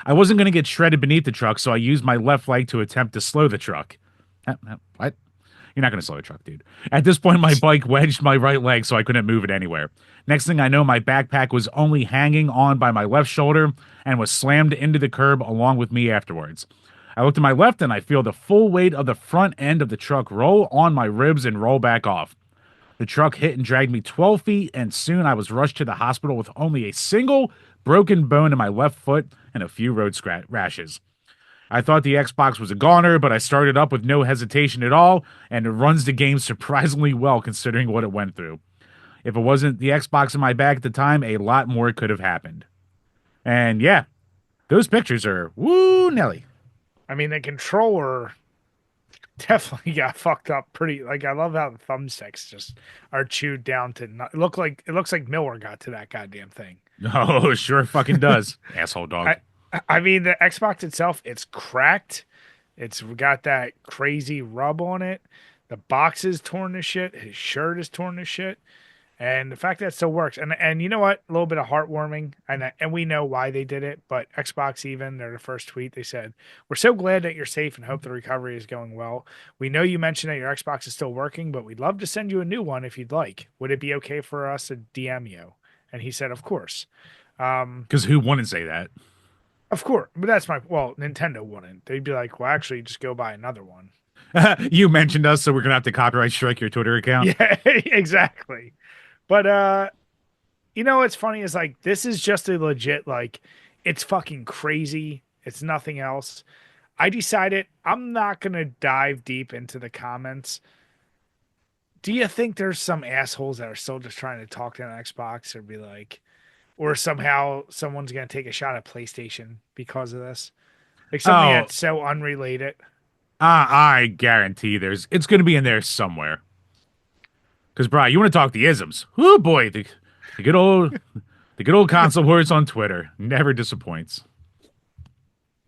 I wasn't going to get shredded beneath the truck, so I used my left leg to attempt to slow the truck. What? You're not going to slow a truck, dude. At this point, my bike wedged my right leg, so I couldn't move it anywhere. Next thing I know, my backpack was only hanging on by my left shoulder and was slammed into the curb along with me afterwards. I look to my left and I feel the full weight of the front end of the truck roll on my ribs and roll back off. The truck hit and dragged me 12 feet, and soon I was rushed to the hospital with only a single broken bone in my left foot and a few road rashes. I thought the Xbox was a goner, but I started up with no hesitation at all, and it runs the game surprisingly well considering what it went through. If it wasn't the Xbox in my bag at the time, a lot more could have happened. And yeah, those pictures are woo Nelly. I mean, the controller definitely got fucked up pretty. Like, I love how the thumbsticks just are chewed down to not, it looks like Miller got to that goddamn thing. Oh, sure fucking does, asshole dog. I I mean, the Xbox itself, it's cracked. It's got that crazy rub on it. The box is torn to shit. His shirt is torn to shit. And the fact that it still works, and you know what, a little bit of heartwarming, and we know why they did it. But Xbox, even their first tweet, they said, "We're so glad that you're safe and hope the recovery is going well. We know you mentioned that your Xbox is still working, but we'd love to send you a new one if you'd like. Would it be okay for us to DM you?" And he said, of course. Um, Because who wouldn't say that? of course. But that's my, well, Nintendo wouldn't. They'd be like, well, actually, just go buy another one. You mentioned us, so we're gonna have to copyright strike your Twitter account. Yeah, exactly. But, you know what's funny is like, this is just a legit, like, it's fucking crazy. It's nothing else. I decided I'm not going to dive deep into the comments. Do you think there's some assholes that are still just trying to talk to an Xbox or be like, or somehow someone's going to take a shot at PlayStation because of this? Like something Oh, that's so unrelated. I guarantee it's gonna be in there somewhere. Because, Brian, you want to talk the isms? Oh boy, the good old the good old console horse on Twitter never disappoints.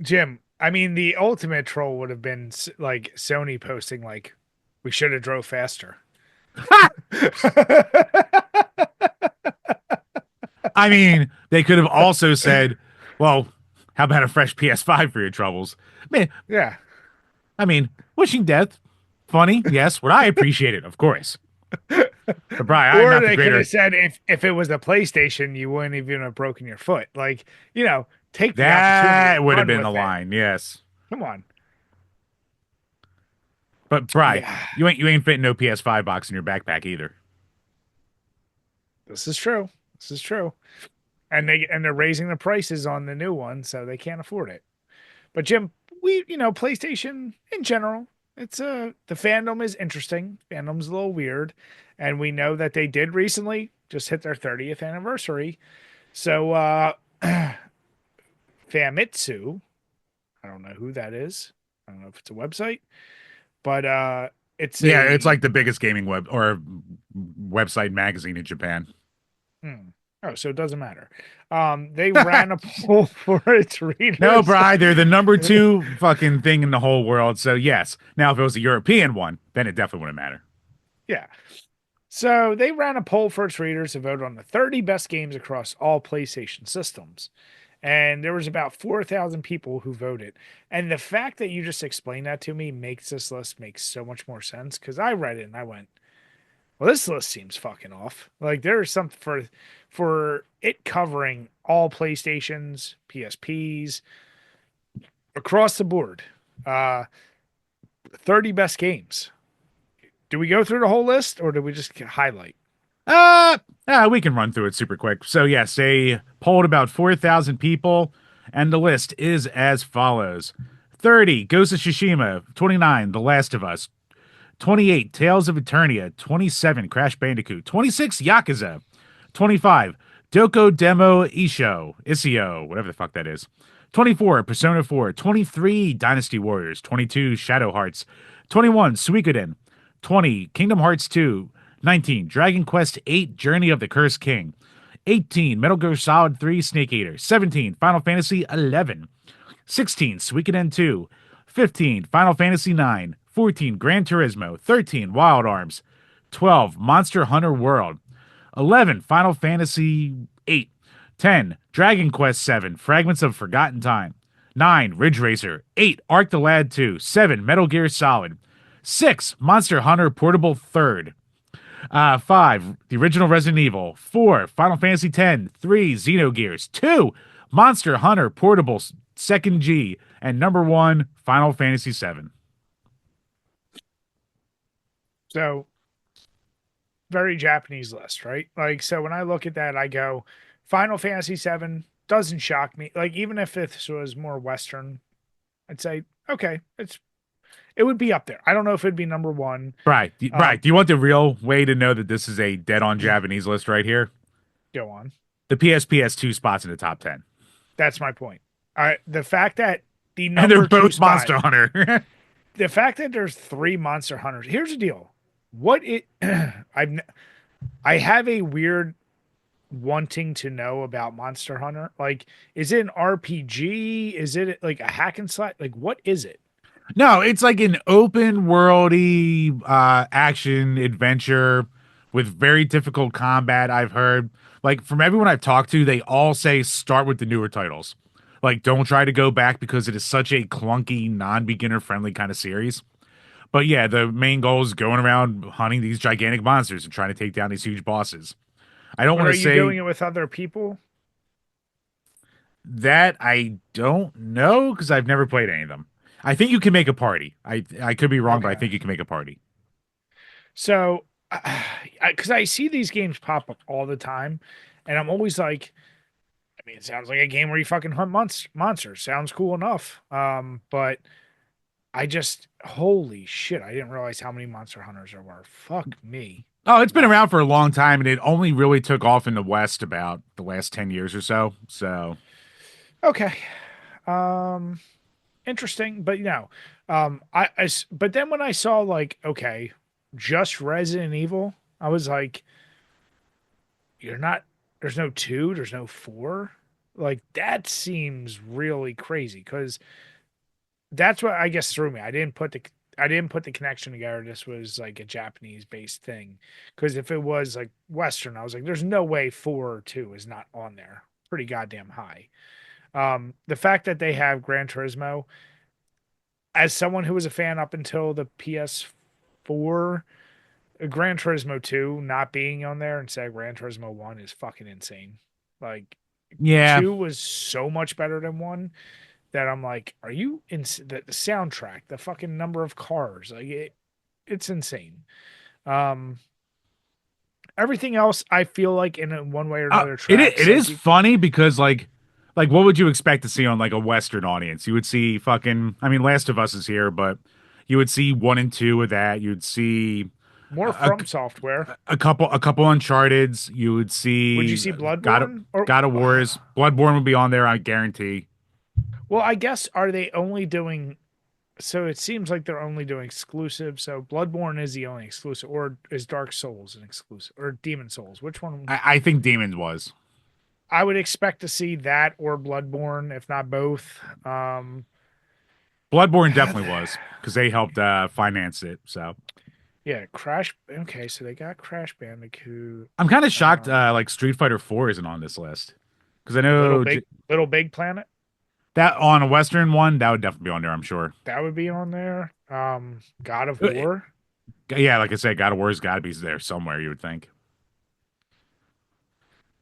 Jim, I mean, the ultimate troll would have been like Sony posting, like, we should have drove faster. I mean, they could have also said, "Well, how about a fresh PS5 for your troubles?" Man, Yeah. I mean, wishing death, funny, yes. Would I appreciate it? Of course. But Brian, I am Or not the they could have greater. said if it was a PlayStation, you wouldn't even have broken your foot. Like, take the opportunity That and would have run been the with it. line, yes. Come on. But Bry, Yeah, you ain't fitting no PS5 box in your backpack either. this is true. This is true. And they're raising the prices on the new one, so they can't afford it. But Jim, PlayStation in general, it's the fandom is interesting. Fandom's a little weird, and we know that they did recently just hit their 30th anniversary. So Famitsu, I don't know who that is. I don't know if it's a website, but it's Yeah, it's a like the biggest gaming web or website magazine in Japan. hmm. Oh, so it doesn't matter. They ran a poll for its No, readers. Bry, they're the number two fucking thing in the whole world. So yes. Now, if it was a European one, then it definitely wouldn't matter. Yeah. So they ran a poll for its readers to vote on the 30 best games across all PlayStation systems. And there was about 4,000 people who voted. And the fact that you just explained that to me makes this list make so much more sense because I read it and I went, well, this list seems fucking off. Like there's something for it covering all PlayStations, PSPs, across the board. Uh 30 best games. Do we go through the whole list or do we just highlight? Uh, we can run through it super quick. So yes, they polled about 4,000 people, and the list is as follows: 30, Ghost of Tsushima; 29, The Last of Us; 28, Tales of Eternia; 27, Crash Bandicoot; 26, Yakuza; 25, Doko Demo Isio, whatever the fuck that is; 24, Persona 4; 23, Dynasty Warriors; 22, Shadow Hearts; 21, Suikoden; 20, Kingdom Hearts 2; 19, Dragon Quest 8, Journey of the Cursed King; 18, Metal Gear Solid 3, Snake Eater; 17, Final Fantasy 11; 16, Suikoden 2; 15, Final Fantasy 9; 14, Gran Turismo; 13, Wild Arms; 12, Monster Hunter World; 11, Final Fantasy 8; 10, Dragon Quest 7, Fragments of Forgotten Time; 9, Ridge Racer; 8, Arc the Lad 2; 7, Metal Gear Solid; 6, Monster Hunter Portable 3rd; 5, the original Resident Evil; 4, Final Fantasy 10; 3, Xenogears; 2, Monster Hunter Portable 2nd G; and number 1, Final Fantasy 7. So very Japanese list, right? Like, so when I look at that, I go, Final Fantasy VII doesn't shock me. Like, even if this was more Western, I'd say, okay, it would be up there. I don't know if it'd be number one. Right. Do you want the real way to know that this is a dead on Japanese list right here? Go on. The PSP has 2 spots in the top 10. That's my point. The fact that the And they're number two both spot, Monster Hunter. the fact that there's three Monster Hunters. Here's the deal. What it, I have a weird wanting to know about Monster Hunter? Like, is it an RPG? Is it like a hack and slash? Like, what is it? No, it's like an open worldy action adventure with very difficult combat, I've heard. Like from everyone I've talked to, they all say start with the newer titles. Like don't try to go back because it is such a clunky, non-beginner friendly kind of series. But yeah, the main goal is going around hunting these gigantic monsters and trying to take down these huge bosses. I don't But want are to you say doing it with other people? that I don't know because I've never played any of them. I think you can make a party. I could be wrong, but I Okay. think you can make a party. So, because I see these games pop up all the time, and I'm always like, I mean, it sounds like a game where you fucking hunt monsters. Sounds cool enough. But I just, holy shit, I didn't realize how many Monster Hunters there were. Fuck me. Oh, it's been Wow. around for a long time, and it only really took off in the West about the last 10 years or so. So Okay. Um, Interesting, but but then when I saw like, okay, just Resident Evil, I was like, you're not, there's no two, there's no four. Like that seems really crazy because that's what I guess threw me. I didn't put the connection together. This was like a Japanese based thing. Because if it was like Western, I was like, there's no way four or two is not on there. Pretty goddamn high. The fact that they have Gran Turismo, as someone who was a fan up until the PS4, Gran Turismo 2 not being on there instead of Gran Turismo 1 is fucking insane. Like, yeah, 2 was so much better than 1 that I'm like, are you in the soundtrack, the fucking number of cars, it's insane. Um, Everything else I feel like in one way or another it tracks. Like is you, funny because like what would you expect to see on like a Western audience? You would see fucking I mean, Last of Us is here, but you would see one and two of that. You'd see more a, From Software. a couple Uncharted's. You would Would you see see God of Bloodborne or God of Wars. Bloodborne would be on there, I guarantee. well, I guess are they only doing so it seems like they're only doing exclusive. So Bloodborne is the only exclusive, or is Dark Souls an exclusive, or Demon Souls? Which one? I think Demons was. I would expect to see that or Bloodborne, if not both. Bloodborne definitely was because they helped finance it. So Yeah, Crash. Okay, so they got Crash Bandicoot, I'm kind of shocked um, like Street Fighter 4 isn't on this list because I Little know Big Little Big Planet. that on a Western one that would definitely be on there. I'm sure. That would be on there. God of Uh, War. Yeah, like I said, God of War's got to be there somewhere. You would think.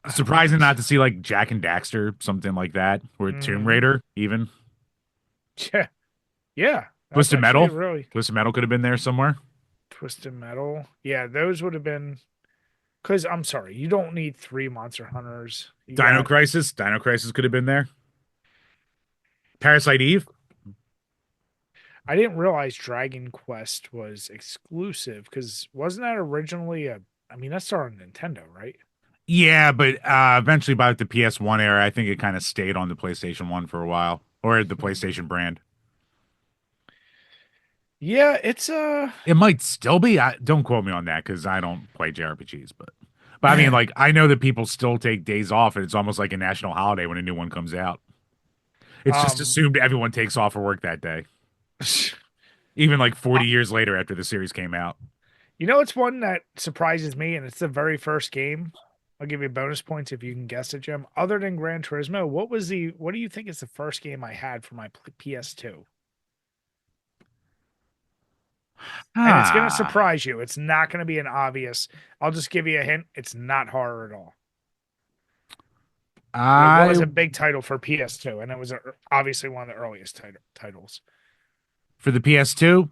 Surprising not What? to see like Jack and Daxter, something like that, or Tomb Mm-hmm. Raider, even Yeah, yeah. That's Twisted actually Metal. a really Twisted Metal could have been there somewhere. Twisted Metal. Yeah, those would have been. Because I'm sorry, you don't need three Monster Hunters. You Dino got. Crisis. Dino Crisis could have been there. Parasite Eve. I didn't realize Dragon Quest was exclusive because wasn't that originally a. I mean, that started on Nintendo, right? Yeah, but eventually by the PS1 era, I think it kind of stayed on the PlayStation 1 for a while, or the Hmm. PlayStation brand. Yeah, it's It might still be. Don't quote me on that because I don't play JRPGs, but I mean, like I know that people still take days off, and it's almost like a national holiday when a new one comes out. It's just um. assumed everyone takes off for work that day, even like 40 years later after the series came out. You know, it's one that surprises me, and it's the very first game. I'll give you bonus points if you can guess it, Jim. Other than Gran Turismo, what do you think is the first game I had for my PS2? And it's going to Ah, surprise you. It's not going to be an obvious. I'll just give you a hint. It's not horror at all. But it I was a big title for PS2, and it was obviously one of the earliest titles. for the PS2,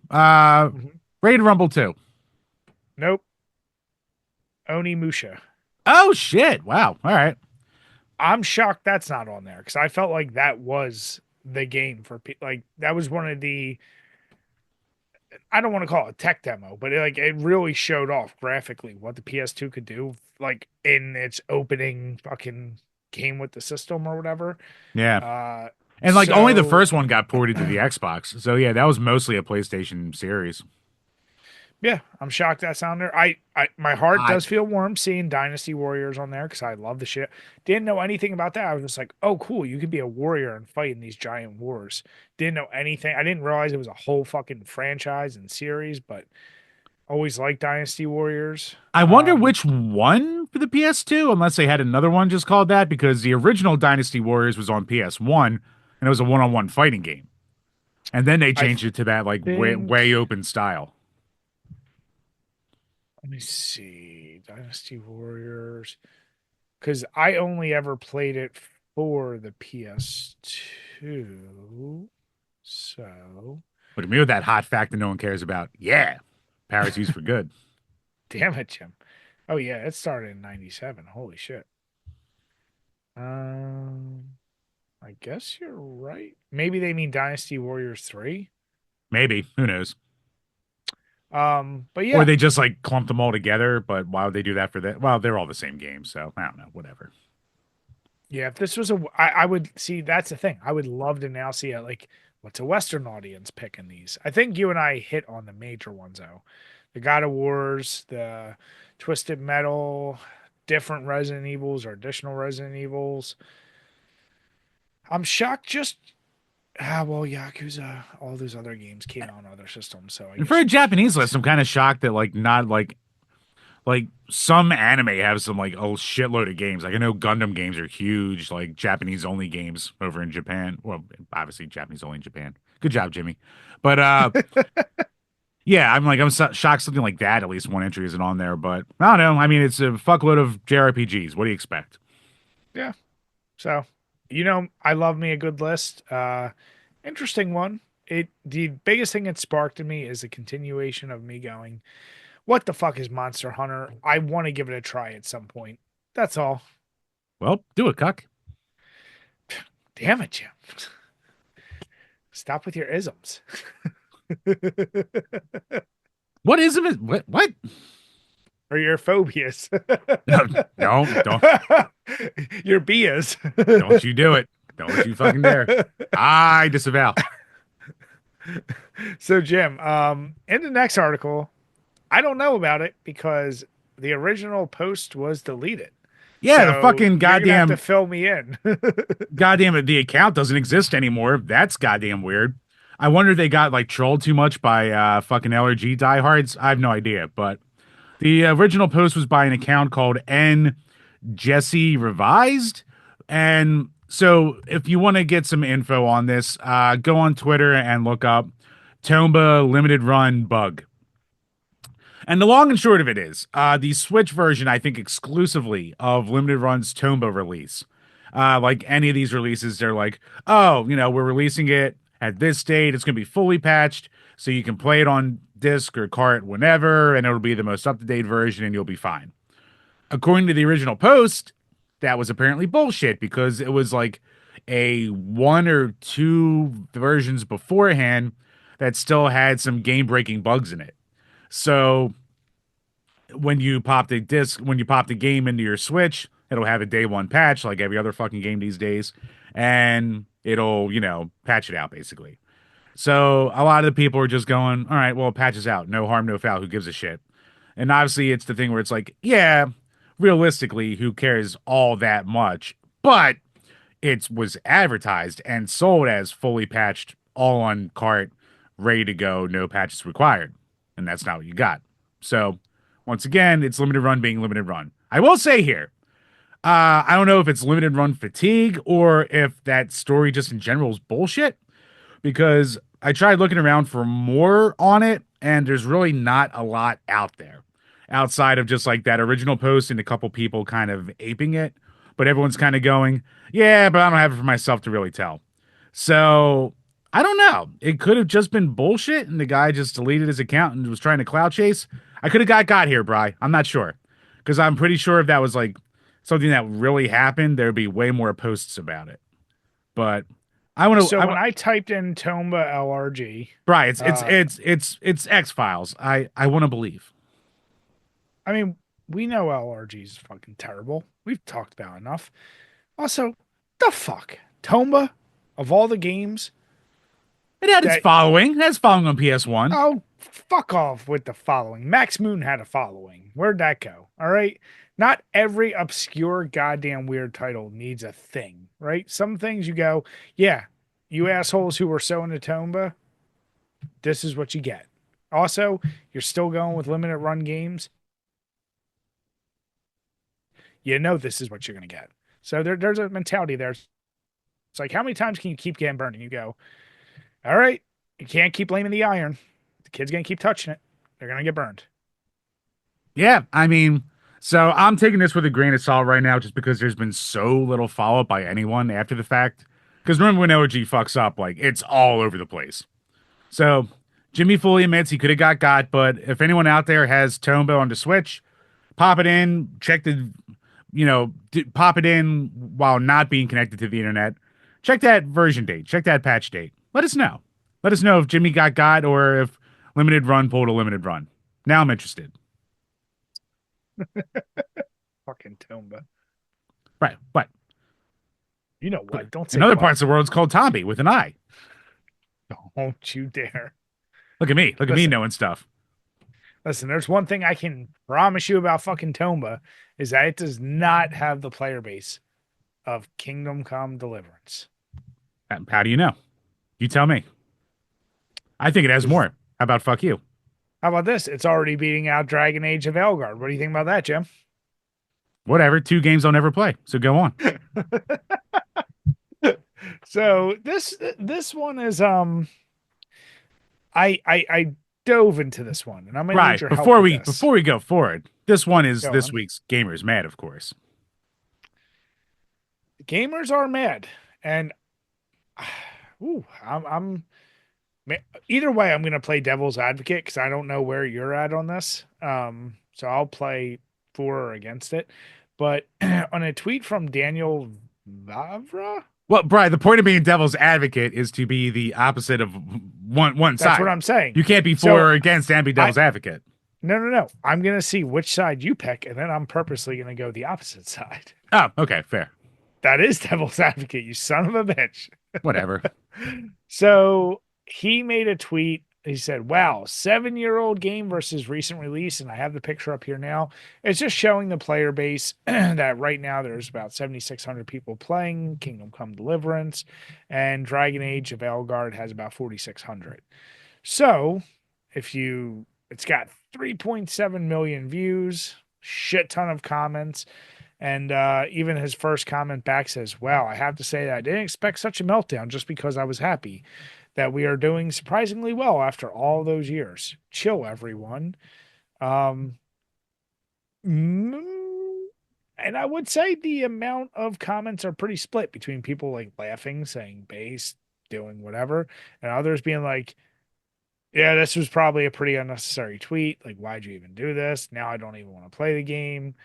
Mhm. Raid Rumble 2. Nope. Onimusha. Oh shit! Wow. All right. I'm shocked that's not on there because I felt like that was the game for like that was one of the I don't want to call it a tech demo, but it really showed off graphically what the PS2 could do, like in its opening fucking game with the system or whatever. Yeah. Uh, And like only the so first one got ported to the Xbox. So yeah, that was mostly a PlayStation series. yeah, I'm shocked that's on there. My heart I does feel warm seeing Dynasty Warriors on there because I love the shit. Didn't know anything about that. I was just like, oh, cool, you could be a warrior and fight in these giant wars. Didn't know anything. I didn't realize it was a whole fucking franchise and series, but always liked Dynasty Warriors. I wonder which one for the PS2, unless they had another one just called that, because the original Dynasty Warriors was on PS1 and it was a one-on-one fighting game. And then they I changed it to that like think. way open style. Let me see. Dynasty Warriors. because I only ever played it for the PS2. So, Look at me with that hot fact that no one cares about. Yeah, power's used for good. damn it, Jim. Oh yeah, it started in '97. Holy shit. Um, I guess you're right. Maybe they mean Dynasty Warriors 3. Maybe, who knows? But Or yeah, they just like clump them all together. But why would they do that for that? Well, they're all the same game, so I don't know. Whatever. yeah. If this was I would see. That's the thing. I would love to now see like what's a Western audience picking these. I think you and I hit on the major ones though. The God of Wars, the Twisted Metal, different Resident Evils or additional Resident Evils. I'm shocked. Just well, Yakuza, all those other games came out on other systems, so I And for guess a you can't Japanese really list, say. I'm kind of shocked that like not like some anime have some like a shitload of games. Like I know Gundam games are huge, like Japanese only games over in Japan. Well, obviously Japanese only in Japan. Good job, Jimmy. But yeah, I'm shocked something like that. At least one entry isn't on there. But I don't know. I mean, it's a fuckload of JRPGs. What do you expect? Yeah. So, I love me a good list. Interesting one. The biggest thing it sparked in me is the continuation of me going, what the fuck is Monster Hunter? I want to give it a try at some point. That's all. Well, do it, cuck. Damn it, Jim. Stop with your isms. What is it? What? Or your phobias. No, don't Your bias. don't you do it. Don't you fucking dare. I disavow. So, Jim, in the next article, I don't know about it because the original post was deleted. Yeah, the So fucking you're gonna have to goddamn fill me in. goddamn it, the account doesn't exist anymore. That's goddamn weird. I wonder if they got like trolled too much by fucking LRG diehards. I have no idea, but the original post was by an account called N Jesse Revised. And so if you want to get some info on this, go on Twitter and look up Tomba limited run bug. And the long and short of it is, the Switch version, I think exclusively of Limited Run's Tomba release. Like any of these releases, they're like, oh, we're releasing it at this date. It's going to be fully patched, so you can play it on disc or cart whenever, and it'll be the most up to date version, and you'll be fine. According to the original post, that was apparently bullshit because it was like a one or two versions beforehand that still had some game breaking bugs in it. So when you pop the game into your Switch, it'll have a day one patch like every other fucking game these days, and it'll, patch it out basically. So a lot of the people are just going, all right, well, it patches out. No harm, no foul. Who gives a shit? And obviously, it's the thing where it's like, yeah, realistically, who cares all that much? But it was advertised and sold as fully patched, all on cart, ready to go, no patches required. And that's not what you got. So, once again, it's limited run being limited run. I will say here, I don't know if it's limited run fatigue or if that story just in general is bullshit because I tried looking around for more on it, and there's really not a lot out there outside of just like that original post and a couple people kind of aping it. But everyone's kind of going, yeah, but I don't have it for myself to really tell. So I don't know. It could have just been bullshit, and the guy just deleted his account and was trying to cloud chase. I could have got here, Bry. I'm not sure because I'm pretty sure if that was like something that really happened, there'd be way more posts about it. But I want to. So when I typed in Tomba LRG, Bry, it's it's uh, it's it's it's X Files. I want to believe. I mean, we know LRG is fucking terrible. We've talked about enough. Also, the fuck, Tomba, of all the games It had its that following. It has following on PS1. oh, fuck off with the following. Max Moon had a following. Where'd that go? All right. Not every obscure, goddamn weird title needs a thing, right? Some things you go, yeah, you assholes who were so into Tomba, this is what you get. Also, you're still going with limited run games. You know this is what you're going to get. So there's a mentality there. It's like, how many times can you keep getting burned? And you go, all right, you can't keep blaming the iron. The kid's going to keep touching it. They're going to get burned. Yeah, I mean, So I'm taking this with a grain of salt right now, just because there's been so little follow up by anyone after the fact. Because remember when OG fucks up, like it's all over the place. So Jimmy fully admits he could have got, but if anyone out there has Tombo on the Switch, pop it in, check the, pop it in while not being connected to the internet. Check that version date, check that patch date. Let us know. Let us know if Jimmy got or if limited run pulled a limited run. Now I'm interested. Fucking Tomba. Right, but You know what? Don't in say other what. parts of the world, it's called Tomby with an I. Don't you dare. Look at me. Look at me Listen, knowing stuff. listen, there's one thing I can promise you about fucking Tomba is that it does not have the player base of Kingdom Come Deliverance. How do you know? You tell me. I think it has Because more. How about fuck you? how about this? It's already beating out Dragon Age of Elgard. What do you think about that, Jim? Whatever. Two games I'll never play. So go on. So this one is I dove into this one and I'm gonna need Right. your help with this. Before we go forward, this one is Go this on. week's Gamers Mad, of course. Gamers are mad, and ooh, I'm either way. I'm gonna play devil's advocate because I don't know where you're at on this. So I'll play for or against it. But on a tweet from Daniel Vavra, Well, Brian, the point of being devil's advocate is to be the opposite of one that's what side. I'm saying. You can't be for So or against and be I devil's advocate. no. I'm gonna see which side you pick, and then I'm purposely gonna go the opposite side. Oh, okay, fair. That is devil's advocate, you son of a bitch. Whatever. So he made a tweet. He said, wow, 7-year-old game versus recent release. And I have the picture up here now. It's just showing the player base that right now there's about 7,600 people playing Kingdom Come Deliverance, and Dragon Age of Elgard has about 4,600. So it's got 3.7 million views, shit ton of comments. And even his first comment back says, wow, I have to say that I didn't expect such a meltdown just because I was happy that we are doing surprisingly well after all those years. Chill, everyone. Um, and I would say the amount of comments are pretty split between people like laughing, saying base, doing whatever, and others being like, yeah, this was probably a pretty unnecessary tweet. Like, why'd you even do this? Now I don't even want to play the game.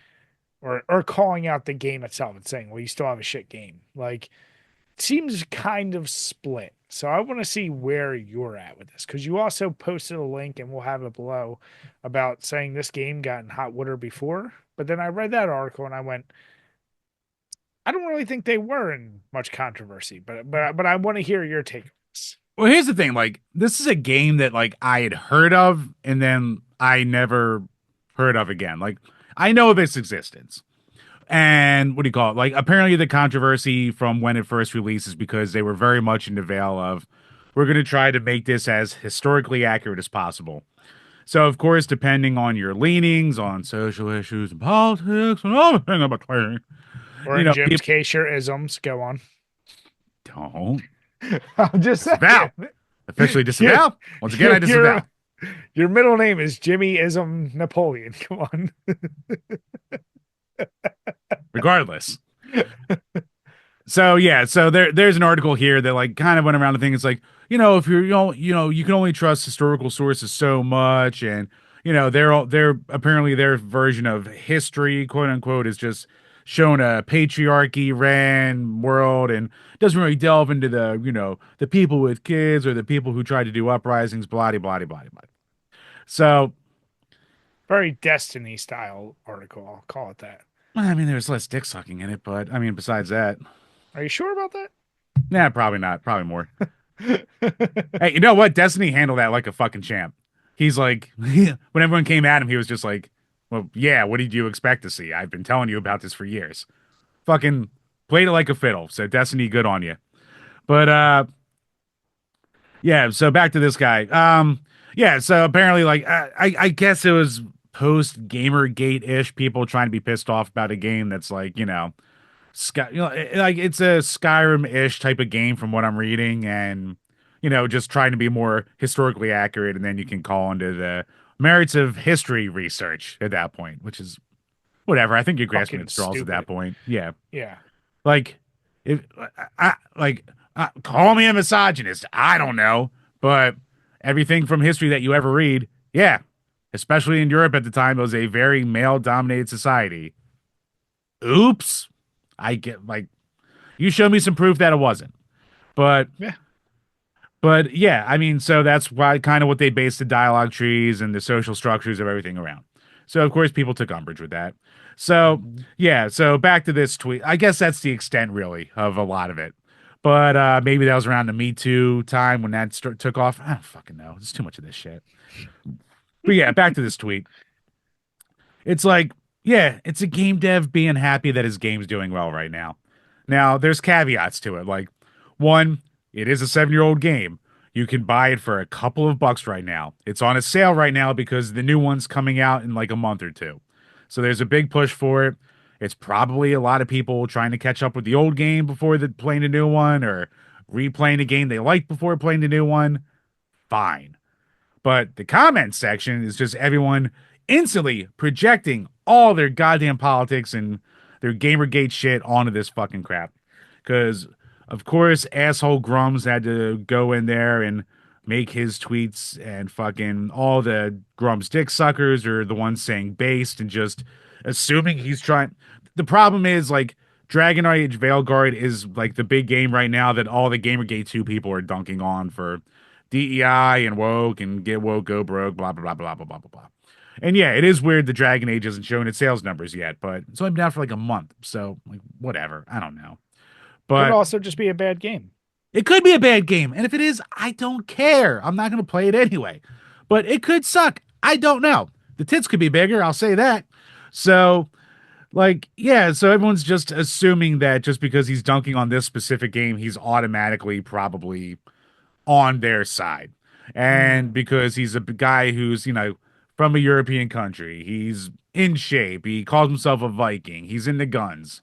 Or calling out the game itself and saying, well, you still have a shit game. Like, it seems kind of split. So I want to see where you're at with this because you also posted a link and we'll have it below about saying this game got in hot water before. But then I read that article and I went, I don't really think they were in much controversy, but I want to hear your take on this. Well, here's the thing. Like, this is a game that like I had heard of and then I never heard of again. Like, I know of its existence. And what do you call it? Like, apparently the controversy from when it first released is because they were very much in the veil of we're going to try to make this as historically accurate as possible. So, of course, depending on your leanings on social issues and politics and everything about playing, Or in Jim's people case, your isms. Go on. don't I'm just disavow. saying. Officially Your, disavow. Once again, I disavow. your middle name is Jimmy Ism Napoleon. Come on. Regardless. So yeah, so there's an article here that like kind of went around the thing. It's like, if you're you can only trust historical sources so much, and they're apparently their version of history, quote unquote, is just shown a patriarchy ran world and doesn't really delve into the people with kids or the people who try to do uprisings, blah blah blah blah blah. So Very Destiny style article. I'll call it that. I mean, there's less dick sucking in it, but I mean, besides that, Are you sure about nah, probably not, probably more. that? Hey, you know what? Destiny handled that like a fucking champ. He's like, when everyone came at him, he was just like, well, yeah, what did you expect to see? I've been telling you about this for years. Fucking played it like a fiddle. So Destiny, good on you. But yeah, so back to this guy. Yeah, so apparently like I guess it was post Gamergate-ish people trying to be pissed off about a game that's like, like it's a Skyrim-ish type of game from what I'm reading, and just trying to be more historically accurate, and then you can call into the merits of history research at that point, which is whatever. I think you're grasping Fucking at straws at that stupid. point. Yeah. Yeah. Like, if like call me a misogynist, I don't know, but everything from history that you ever read, yeah, especially in Europe at the time, it was a very male-dominated society. Oops, I get like you show me some proof that it wasn't, but Yeah. yeah, I mean, so that's why kind of what they based the dialogue trees and the social structures of everything around. So of course people took umbrage with that. So Mhm. yeah, so back to this tweet. I guess that's the extent really of a lot of it. But maybe that was around the Me Too time when that took off. I don't fucking know. It's too much of this shit. But yeah, back to this tweet. It's like, yeah, it's a game dev being happy that his game's doing well right now. Now, there's caveats to it. Like, one, it is a 7-year-old game. You can buy it for a couple of bucks right now. It's on a sale right now because the new one's coming out in like a month or two. So there's a big push for it. It's probably a lot of people trying to catch up with the old game before playing the new one or replaying a game they liked before playing the new one. Fine. But the comment section is just everyone instantly projecting all their goddamn politics and their Gamergate shit onto this fucking crap. Because, of course, asshole Grums had to go in there and make his tweets, and fucking all the Grums dick suckers are the ones saying based and just assuming he's trying. The problem is, like, Dragon Age Veilguard is like the big game right now that all the Gamergate 2 people are dunking on for DEI and woke and get woke, go broke, blah, blah, blah, blah, blah, blah, blah, blah. And yeah, it is weird the Dragon Age isn't showing its sales numbers yet, but it's only been out for like a month. So, like, whatever. I don't know. Could But also just be a bad game. it could be a bad game. And if it is, I don't care. I'm not going to play it anyway. But it could suck. I don't know. The tits could be bigger. I'll say that. So, like, yeah. So everyone's just assuming that just because he's dunking on this specific game, he's automatically probably on their side. And Hmm. because he's a guy who's, from a European country, he's in shape, he calls himself a Viking, he's into guns.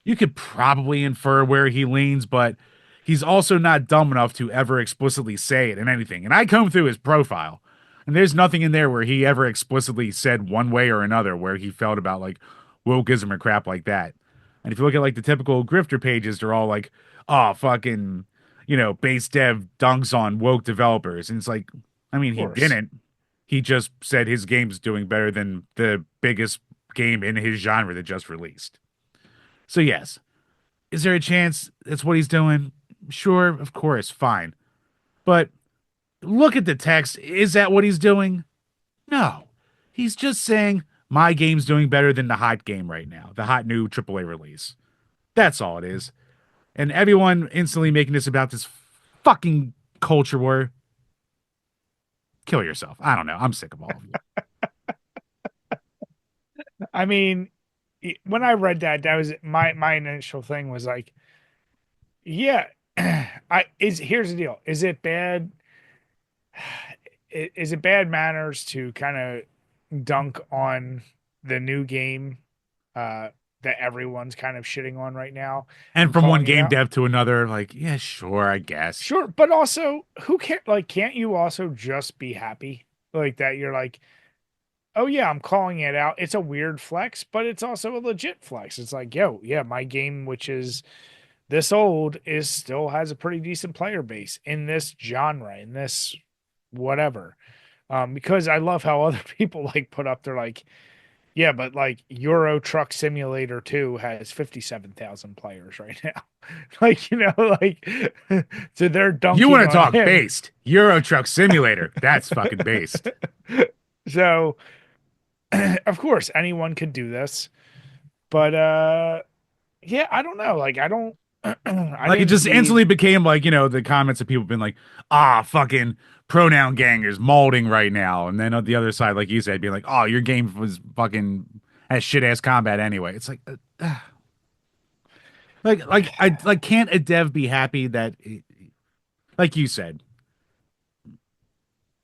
You could probably infer where he leans, but he's also not dumb enough to ever explicitly say it in anything. And I comb through his profile, and there's nothing in there where he ever explicitly said one way or another where he felt about like wokeism or crap like that. And if you look at like the typical grifter pages, they're all like, oh, fucking, base dev dunks on woke developers. And it's like, I mean, Of he course. didn't. He just said his game's doing better than the biggest game in his genre that just released. So, yes, is there a chance that's what he's doing? Sure, of course, fine. But look at the text. Is that what he's doing? No. He's just saying, my game's doing better than the hot game right now, the hot new AAA release. That's all it is. And everyone instantly making this about this fucking culture war. Kill yourself. I don't know. I'm sick of all of you. I mean, when I read that, that was my initial thing was like, yeah, I is here's the deal. Is it bad? Is it bad manners to kind of dunk on the new game uh that everyone's kind of shitting on right now And and from one calling it game out? dev to another, like, yeah, sure, I guess. Sure, but also who cares? Like, can't you also just be happy like that? You're like, oh yeah, I'm calling it out. It's a weird flex, but it's also a legit flex. It's like, yo, yeah, my game, which is this old, is still has a pretty decent player base in this genre, in this whatever. Because I love how other people like put up, they're like, yeah, but like Euro Truck Simulator 2 has 57,000 players right now. Like, like so they're You dunking want to on talk him. based. Euro Truck Simulator. That's fucking based. So of course anyone could do this. But yeah, I don't know. Like I don't I Like it didn't just read instantly became like, the comments of people been like, ah, fucking pronoun gangers molding right now. And then on the other side, like you said, being like, oh, your game was fucking has shit ass combat anyway. It's like, I like can't a dev be happy that, like you said,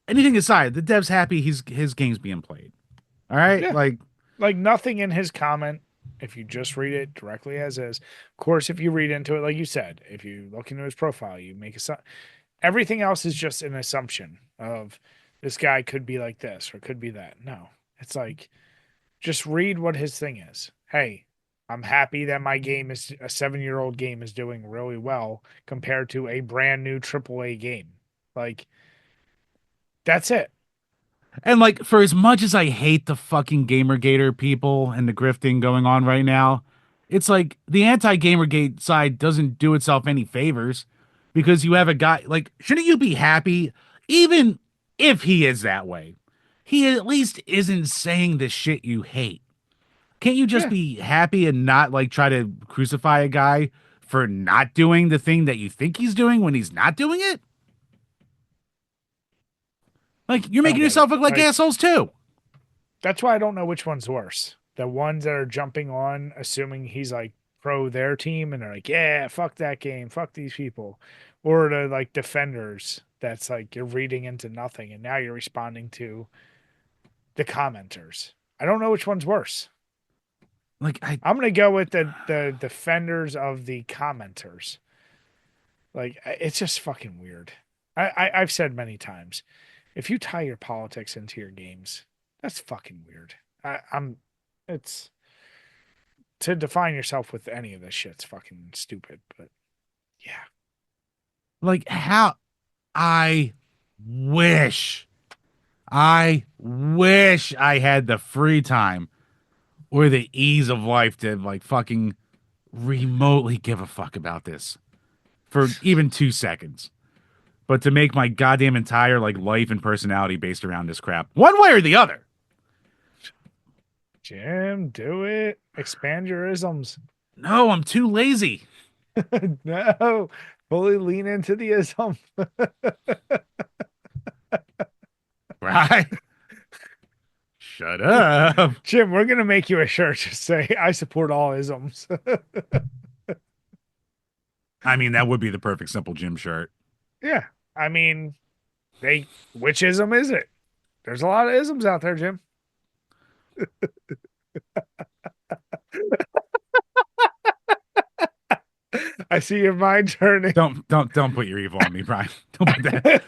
anything aside, the dev's happy his game's being played. All right, yeah, like like nothing in his comment if you just read it directly as is. Of course, if you read into it like you said, if you look into his profile, you make a everything else is just an assumption of this guy could be like this or could be that. No. It's like Just read what his thing is. Hey, I'm happy that my game is a 7-year-old game is doing really well compared to a brand new AAA game. Like that's it. And like, for as much as I hate the fucking Gamergator people and the grifting going on right now, it's like the anti-Gamergate side doesn't do itself any favors because you have a guy like, shouldn't you be happy, even if he is that way? He at least isn't saying the shit you hate. Can't you just Yeah. be happy and not like try to crucify a guy for not doing the thing that you think he's doing when he's not doing it? Like, you're I don't making get it. yourself look like Like assholes too. that's why I don't know which one's worse. The ones that are jumping on, assuming he's like pro their team, and they're like, "Yeah, fuck that game, fuck these people," or the like defenders that's like you're reading into nothing, and now you're responding to the commenters. I don't know which one's worse. Like, I I'm gonna go with the defenders of the commenters. Like it's just fucking weird. I've said many times, if you tie your politics into your games, that's fucking weird. I'm it's to define yourself with any of this shit's fucking stupid. But yeah, like how I wish I wish I had the free time or the ease of life to like fucking remotely give a fuck about this for even 2 seconds. But to make my goddamn entire like life and personality based around this crap, one way or the other. Jim, do it. Expand your isms. No, I'm too lazy. No, fully lean into the ism. Right? Shut up. Jim, we're gonna make you a shirt. Just say I support all isms. I mean, that would be the perfect simple gym shirt. Yeah, I mean, they which ism is it? There's a lot of isms out there, Jim. I see your mind turning. Don't put your evil on me, Brian. Don't put that.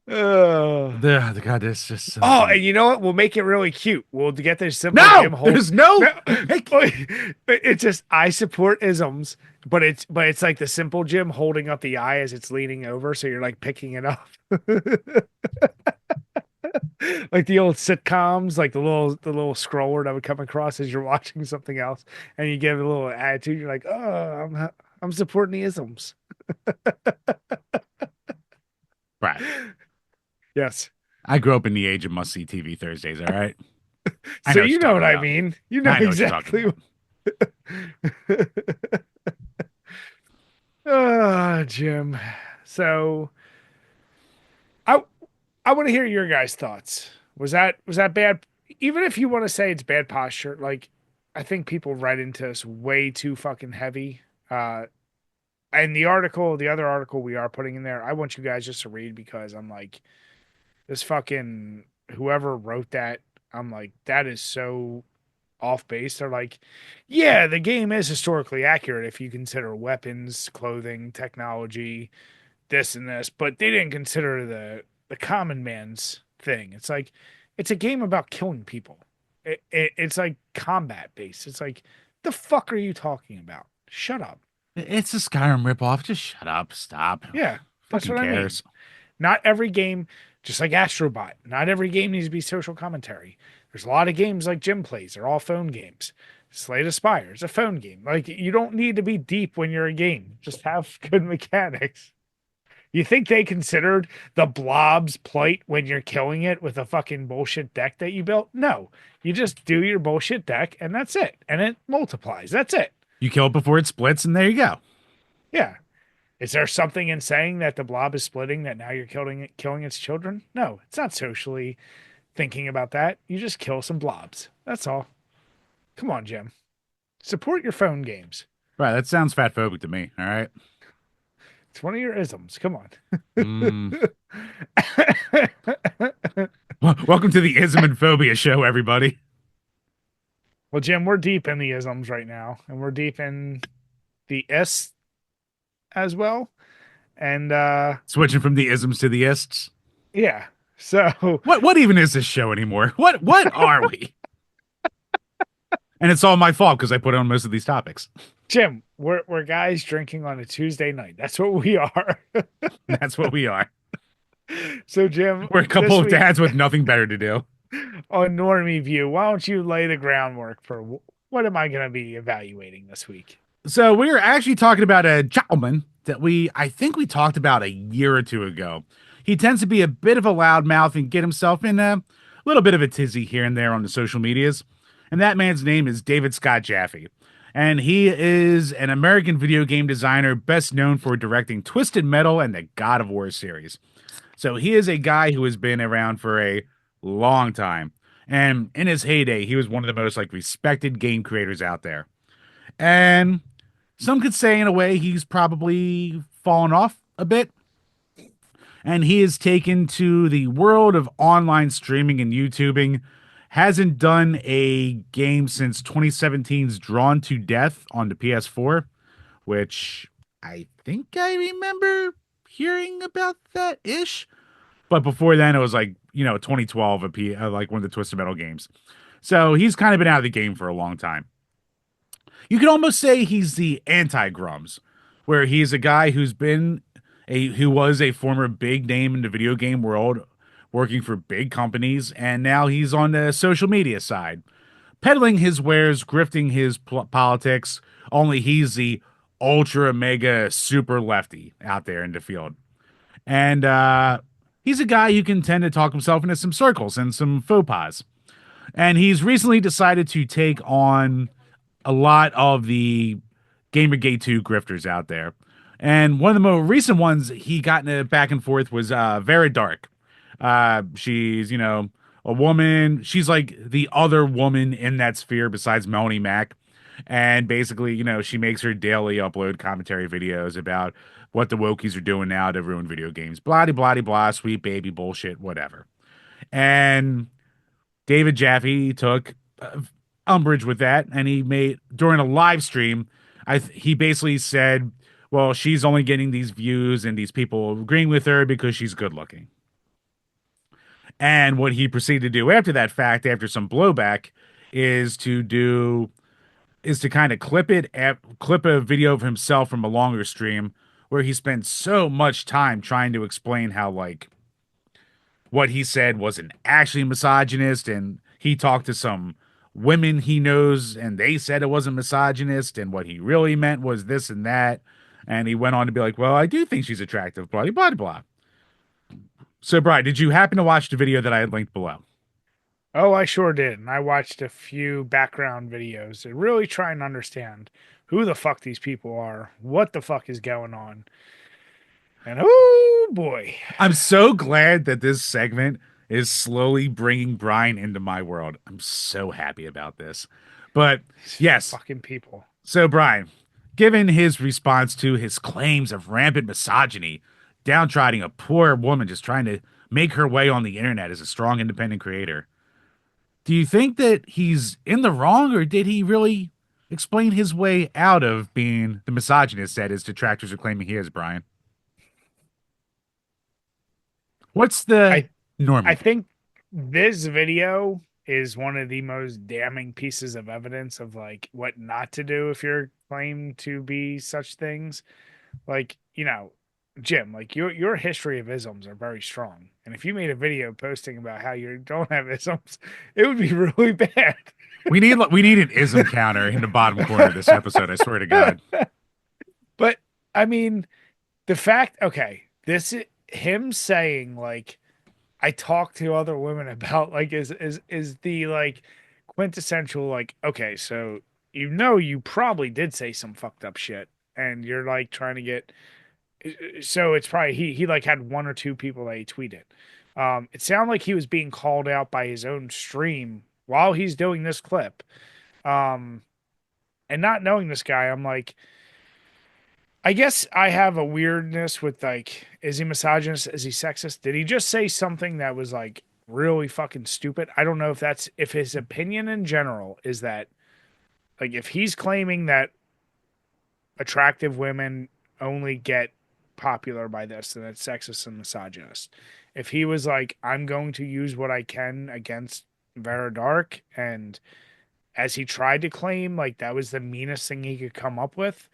Oh. The God, this just Oh, something. and you know what? We'll make it really cute. We'll get this simple Jim No, hold. there's no. No, Hey, it's just I support isms, but it's like the simple Jim holding up the eye as it's leaning over, so you're like picking it up, like the old sitcoms, like the little scroller that would come across as you're watching something else, and you give it a little attitude. You're like, oh, I'm supporting the isms. Brian, Yes. I grew up in the age of must see TV Thursdays. All right, I So know what you you're know talking what I about. mean. You know I know what you're talking exactly. about. Jim. So I I want to hear your guys' thoughts. Was that bad? Even if you want to say it's bad posture, like I think people read into this way too fucking heavy. And the other article we are putting in there, I want you guys just to read because I'm like, this fucking whoever wrote that, I'm like, that is so off base. They're like, yeah, the game is historically accurate if you consider weapons, clothing, technology, this and this, but they didn't consider the common man's thing. It's like it's a game about killing people. It's like combat based. It's like the fuck are you talking about? Shut up. It's a Skyrim ripoff. Just shut up. Stop. Yeah, that's Fucking what I mean. cares. Not every game, just like Astrobot, not every game needs to be social commentary. There's a lot of games like Jim plays, they're all phone games. Slay the Spire is a phone game. Like you don't need to be deep when you're a game. Just have good mechanics. You think they considered the blob's plight when you're killing it with a fucking bullshit deck that you built? No. You just do your bullshit deck and that's it. And it multiplies. That's it. You kill it before it splits, and there you go. Yeah. Is there something in saying that the blob is splitting that now you're killing its children? No, it's not socially thinking about that. You just kill some blobs. That's all. Come on, Jim. Support your phone games. Right, that sounds fat phobic to me. All right. It's one of your isms. Come on. Mm. Welcome to the Ism and Phobia show, everybody. Well, Jim, we're deep in the isms right now, and we're deep in the S as well. And Switching from the isms to the ists. yeah. So, What even is this show anymore? What are we? And it's all my fault because I put on most of these topics. Jim, we're guys drinking on a Tuesday night. That's what we are. That's what we are. So, Jim, We're a couple this of week dads with nothing better to do. on Normie View, why don't you lay the groundwork for what am I going to be evaluating this week? So we are actually talking about a gentleman that I think we talked about a year or two ago. He tends to be a bit of a loudmouth and get himself in a little bit of a tizzy here and there on the social medias. And that man's name is David Scott Jaffe. And he is an American video game designer best known for directing Twisted Metal and the God of War series. So he is a guy who has been around for a long time. And in his heyday, he was one of the most like respected game creators out there. And some could say, in a way, he's probably fallen off a bit. And he is taken to the world of online streaming and YouTubing. Hasn't done a game since 2017's Drawn to Death on the PS4, which I think I remember hearing about that ish. But before then, it was like, 2012, like one of the Twisted Metal games. So he's kind of been out of the game for a long time. You could almost say he's the anti-Grums, where he's a guy who was a former big name in the video game world, working for big companies, and now he's on the social media side, peddling his wares, grifting his politics. Only he's the ultra mega super lefty out there in the field, and he's a guy who can tend to talk himself into some circles and some faux pas. And he's recently decided to take on a lot of the Gamergate 2 grifters out there. And one of the more recent ones he got in a back and forth was Vera Dark. She's, a woman. She's like the other woman in that sphere besides Melanie Mac. And basically, she makes her daily upload commentary videos about what the wokies are doing now to ruin video games. Blah, blah, blah, sweet baby bullshit, whatever. And David Jaffe took umbrage with that, and he made during a live stream. He basically said, "Well, she's only getting these views and these people agreeing with her because she's good looking." And what he proceeded to do after that fact, after some blowback, is to do is to kind of clip a video of himself from a longer stream where he spent so much time trying to explain how like what he said wasn't actually misogynist, and he talked to some women he knows and they said it wasn't misogynist, and what he really meant was this and that. And he went on to be like, well, I do think she's attractive, blah blah blah. So Brian, did you happen to watch the video that I had linked below? Oh, I sure did. And I watched a few background videos to really try and understand who the fuck these people are, what the fuck is going on. And oh boy, I'm so glad that this segment is slowly bringing Brian into my world. I'm so happy about this. But these yes, fucking people. so, Brian, given his response to his claims of rampant misogyny, downtrodden a poor woman just trying to make her way on the internet as a strong, independent creator, do you think that he's in the wrong, or did he really explain his way out of being the misogynist that his detractors are claiming he is, Brian? What's the I I normie view? think this video is one of the most damning pieces of evidence of like what not to do if you're claimed to be such things. Like, Jim, like your history of isms are very strong. And if you made a video posting about how you don't have isms, it would be really bad. We need an ism counter in the bottom corner of this episode. I swear to God. But I mean, the fact, okay, this him saying like I talk to other women about like is the like quintessential like okay, so you probably did say some fucked up shit and you're like trying to get so it's probably he like had one or two people that he tweeted. It sounded like he was being called out by his own stream while he's doing this clip. Um, and not knowing this guy, I'm like, I guess I have a weirdness with like, is he misogynist? Is he sexist? Did he just say something that was like really fucking stupid? I don't know if his opinion in general is that like if he's claiming that attractive women only get popular by this, then it's sexist and misogynist. If he was like, I'm going to use what I can against Vera Dark, and as he tried to claim, like that was the meanest thing he could come up with,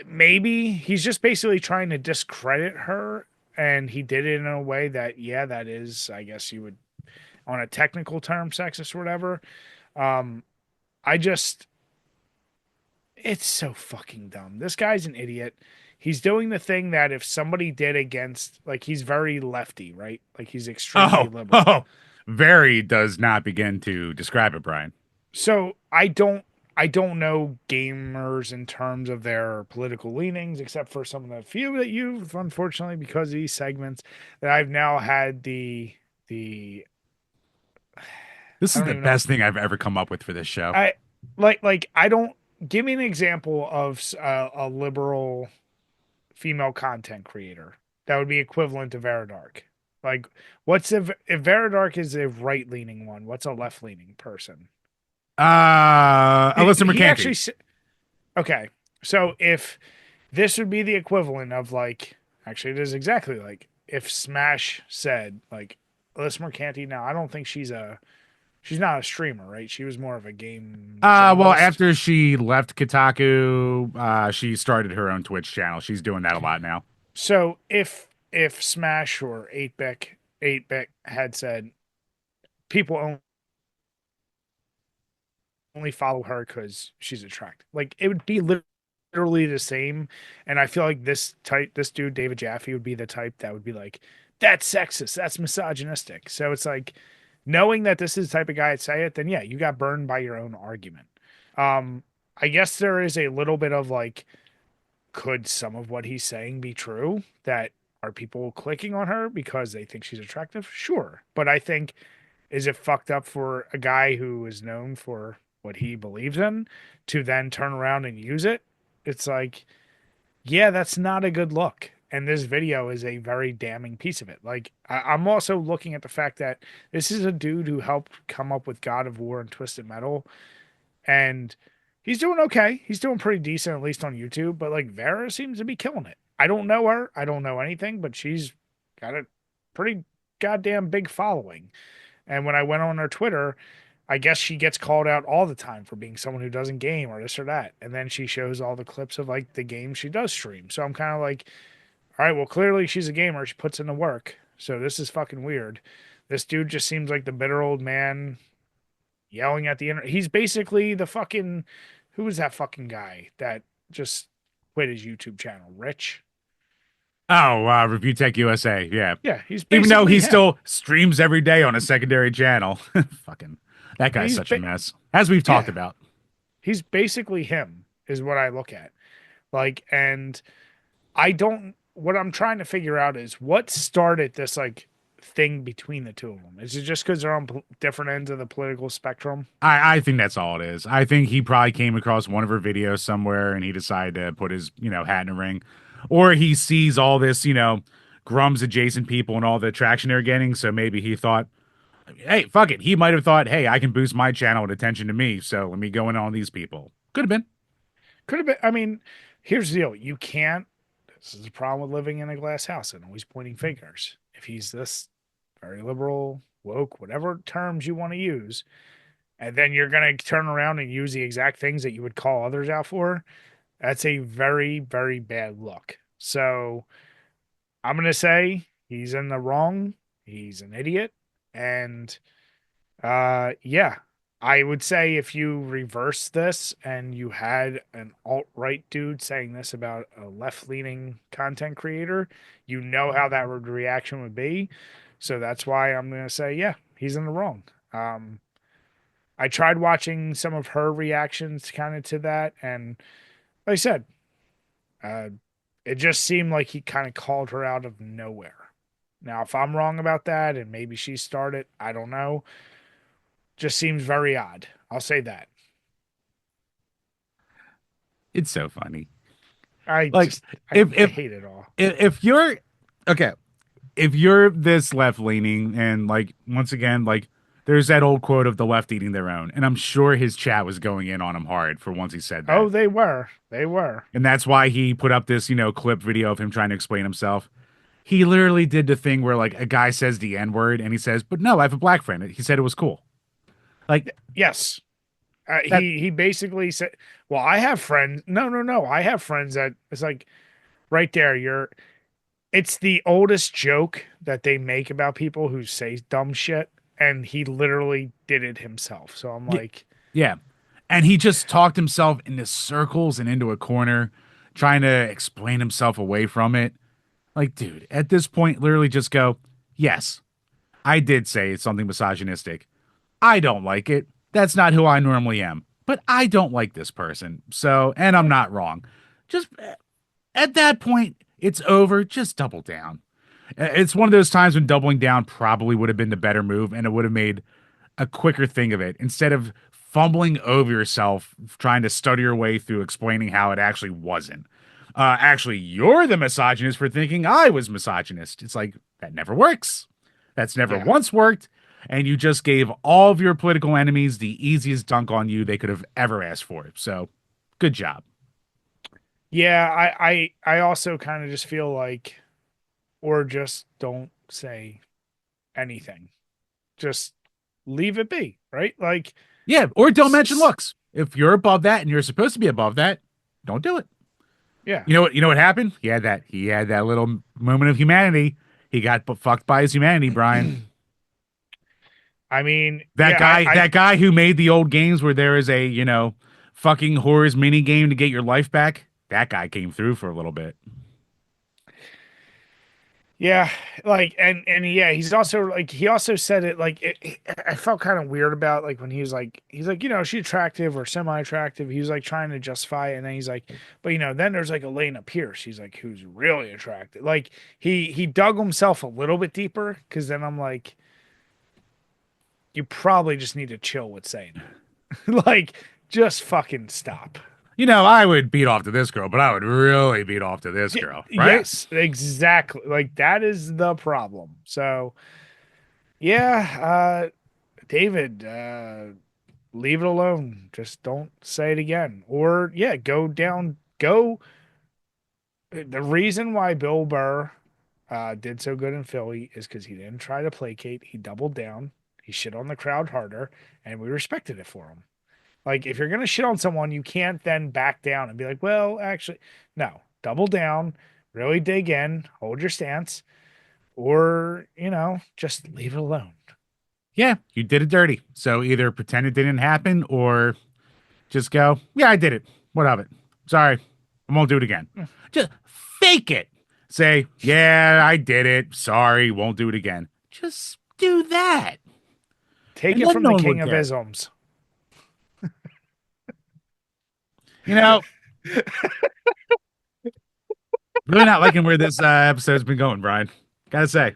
maybe he's just basically trying to discredit her. And he did it in a way that, yeah, that is, I guess you would, on a technical term, sexist or whatever. Um, I just, it's so fucking dumb. This guy's an idiot. He's doing the thing that if somebody did against, like, he's very lefty, right? Like, he's extremely Oh, liberal. oh, very does not begin to describe it, Brian. So I don't know gamers in terms of their political leanings, except for some of the few that you've unfortunately because of these segments that I've now had the This I is don't the even know best thing I've ever come up with for this show. I I don't give me an example of a liberal female content creator that would be equivalent to Veridark. Like, what's if Veridark is a right leaning one? What's a left leaning person? Alyssa He McCanty. actually okay. So if this would be the equivalent of like, actually, it is exactly like if Smash said like, Alyssa Mercanti. Now, I don't think she's not a streamer, right? She was more of a game Well, journalist. after she left Kotaku, she started her own Twitch channel. She's doing that a lot now. So if Smash or 8-bit had said people only follow her because she's attractive, like it would be literally the same. And I feel like this dude David Jaffe would be the type that would be like, that's sexist, that's misogynistic. So it's like, knowing that this is the type of guy that say it, then yeah, you got burned by your own argument. um I guess there is a little bit of like, could some of what he's saying be true? That are people clicking on her because they think she's attractive? Sure. But I think, is it fucked up for a guy who is known for what he believes in to then turn around and use it? It's like, yeah, that's not a good look. And this video is a very damning piece of it. Like, I'm also looking at the fact that this is a dude who helped come up with God of War and Twisted Metal, and he's doing okay. He's doing pretty decent, at least on YouTube. But like, Vera seems to be killing it. I don't know her. I don't know anything, but she's got a pretty goddamn big following. And when I went on her Twitter, I guess she gets called out all the time for being someone who doesn't game or this or that. And then she shows all the clips of like the games she does stream. So I'm kind of like, all right, well, clearly she's a gamer. She puts in the work. So this is fucking weird. This dude just seems like the bitter old man yelling at the internet. He's basically the fucking, who was that fucking guy that just quit his YouTube channel? Rich? Oh, Review Tech USA. Yeah. Yeah, he's Even though basically he him. still streams every day on a secondary channel. Fucking, that guy's He's such a mess, as we've talked yeah, about. he's basically him is what I look at. Like, and I don't. What I'm trying to figure out is what started this like thing between the two of them. Is it just because they're on different ends of the political spectrum? I think that's all it is. I think he probably came across one of her videos somewhere and he decided to put his, hat in the ring. Or he sees all this, Grum's adjacent people and all the traction they're getting. So maybe he thought, hey, fuck it. He might have thought, hey, I can boost my channel with attention to me. So let me go in on these people. Could have been. Could have been. I mean, here's the deal: you can't. This is the problem with living in a glass house and always pointing fingers. If he's this very liberal, woke, whatever terms you want to use, and then you're going to turn around and use the exact things that you would call others out for, that's a very, very bad look. So I'm going to say he's in the wrong. He's an idiot. And yeah, I would say if you reverse this and you had an alt-right dude saying this about a left-leaning content creator, you know how that reaction would be. So that's why I'm going to say, yeah, he's in the wrong. Um, I tried watching some of her reactions kind of to that, and like I said, uh, it just seemed like he kind of called her out of nowhere. Now, if I'm wrong about that, and maybe she started, I don't know. Just seems very odd. I'll say that. It's so funny. I Like, just if, I if, hate it all. if you're, okay, if you're this left leaning and like, once again, like, There's that old quote of the left eating their own, and I'm sure his chat was going in on him hard for once he said that. Oh, they were. They were. And that's why he put up this, clip video of him trying to explain himself. He literally did the thing where like a guy says the N word and he says, "But no, I have a black friend." He said it was cool. Like Yes. that. He basically said, "Well, I have friends. No, no, no. I have friends that it's like right there. It's the oldest joke that they make about people who say dumb shit, and he literally did it himself. So I'm y- like, Yeah. And he just talked himself into circles and into a corner, trying to explain himself away from it. Like, dude, at this point, literally just go, yes, I did say it's something misogynistic. I don't like it. That's not who I normally am. But I don't like this person. So, and I'm not wrong. Just at that point, it's over. Just double down. It's one of those times when doubling down probably would have been the better move and it would have made a quicker thing of it instead of fumbling over yourself trying to study your way through explaining how it actually wasn't. Actually, you're the misogynist for thinking I was misogynist. It's like, that never works. That's never yeah, once worked. And you just gave all of your political enemies the easiest dunk on you they could have ever asked for. So, good job. yeah. I also kind of just feel like, or just don't say anything. Just leave it be, right? Like, Yeah, or don't s- mention s- looks. If you're above that and you're supposed to be above that, don't do it. yeah. You know what happened? He had that little moment of humanity. He got fucked by his humanity, Brian. I mean, That yeah, guy, I that guy who made the old games where there is a, fucking horrors mini game to get your life back. That guy came through for a little bit. Yeah, like and yeah, he's also like he also said it like I felt kind of weird about like when he's like she's attractive or semi-attractive. He was like trying to justify it, and then he's like, but then there's like Elena Pierce. He's like who's really attractive. Like he dug himself a little bit deeper because then I'm like, you probably just need to chill with saying that. Like just fucking stop. I would beat off to this girl, but I would really beat off to this girl, right? Yes, exactly. Like that is the problem. So yeah, David, leave it alone. Just don't say it again. Or yeah, go down. Go. The reason why Bill Burr did so good in Philly is because he didn't try to placate. He doubled down. He shit on the crowd harder, and we respected it for him. Like if you're gonna shit on someone, you can't then back down and be like, well, actually, no. Double down. Really dig in. Hold your stance. Or just leave it alone. Yeah, you did it dirty. So either pretend it didn't happen or just go, yeah, I did it. What of it? Sorry. I won't do it again. Just fake it. Say, yeah, I did it. Sorry, won't do it again. Just do that. Take And it then from no the one king would of care. isms. You know, really not liking where this episode's been going, Brian. Gotta say.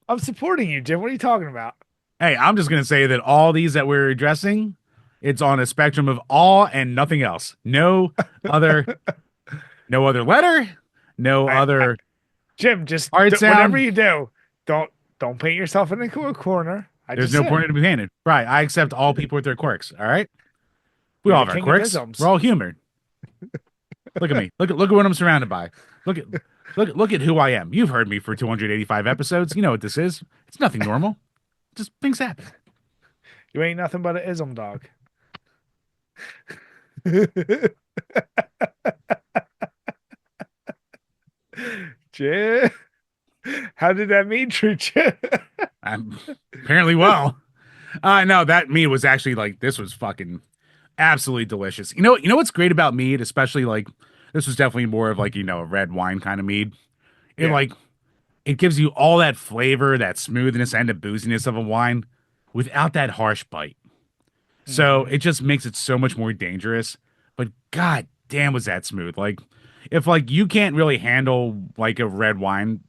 I'm supporting you, Jim. What are you talking about? Hey, I'm just gonna say that all these that we're addressing, it's on a spectrum of all and nothing else. Other, no other letter, no I other Jim, just hard whatever sound. you do, don't don't paint yourself in a corner. I There's just no point said in it being handed. Right. I accept all people with their quirks. All right. We you're all the have our king of quirks. We're isms. all human. Look at me. Look at what I'm surrounded by. Look at look at who I am. You've heard me for 285 episodes. You know what this is. It's nothing normal. Just things happen. You ain't nothing but an ism dog. Jim, how did that mean treat you? I'm apparently well. No, that mead was actually like this was fucking absolutely delicious. You know what's great about mead, especially like this was definitely more of like, a red wine kind of mead. It Yeah. like it gives you all that flavor, that smoothness and the booziness of a wine without that harsh bite. So Hmm. it just makes it so much more dangerous. But god damn was that smooth. Like if like you can't really handle like a red wine,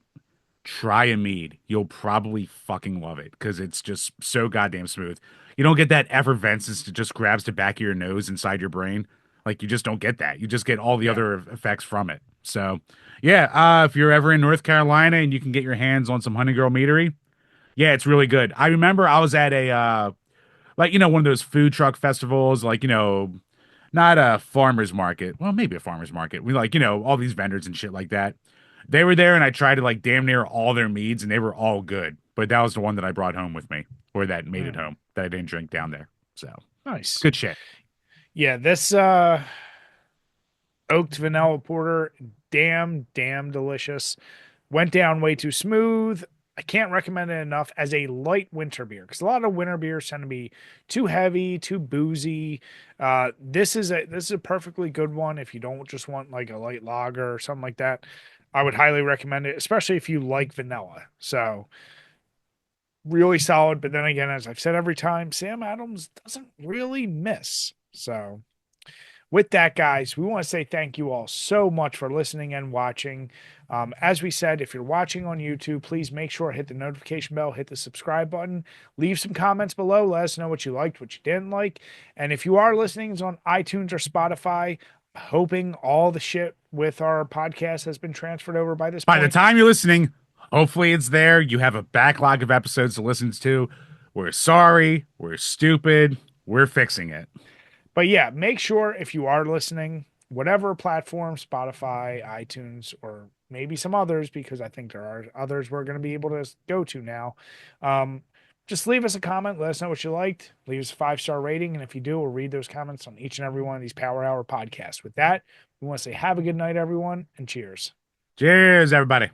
try a mead. You'll probably fucking love it because it's just so goddamn smooth. You don't get that effervescence that just grabs the back of your nose inside your brain. Like you just don't get that. You just get all the Yeah. other effects from it. So, yeah, if you're ever in North Carolina and you can get your hands on some Honey Girl Meadery, yeah, it's really good. I remember I was at a like one of those food truck festivals, like not a farmer's market. Well, maybe a farmer's market. We like all these vendors and shit like that. They were there, and I tried to like damn near all their meads, and they were all good. But that was the one that I brought home with me, or that made it Mm, home that I didn't drink down there. So nice. good shit. Yeah, this oaked vanilla porter, damn delicious. Went down way too smooth. I can't recommend it enough as a light winter beer because a lot of winter beers tend to be too heavy, too boozy. This is a perfectly good one if you don't just want like a light lager or something like that. I would highly recommend it, especially if you like vanilla. So really solid. But then again, as I've said every time, Sam Adams doesn't really miss. So with that, guys, we want to say thank you all so much for listening and watching. As we said, if you're watching on YouTube, please make sure to hit the notification bell, hit the subscribe button, leave some comments below. Let us know what you liked, what you didn't like. And if you are listening on iTunes or Spotify, hoping all the shit with our podcast has been transferred over by this By the point. time you're listening, hopefully it's there. You have a backlog of episodes to listen to. We're sorry. We're stupid. We're fixing it. But yeah, make sure if you are listening, whatever platform, Spotify, iTunes, or maybe some others, because I think there are others we're going to be able to go to now. Um, just leave us a comment. Let us know what you liked. Leave us a 5-star rating. And if you do, we'll read those comments on each and every one of these Power Hour podcasts. With that, we want to say have a good night, everyone, and cheers. Cheers, everybody.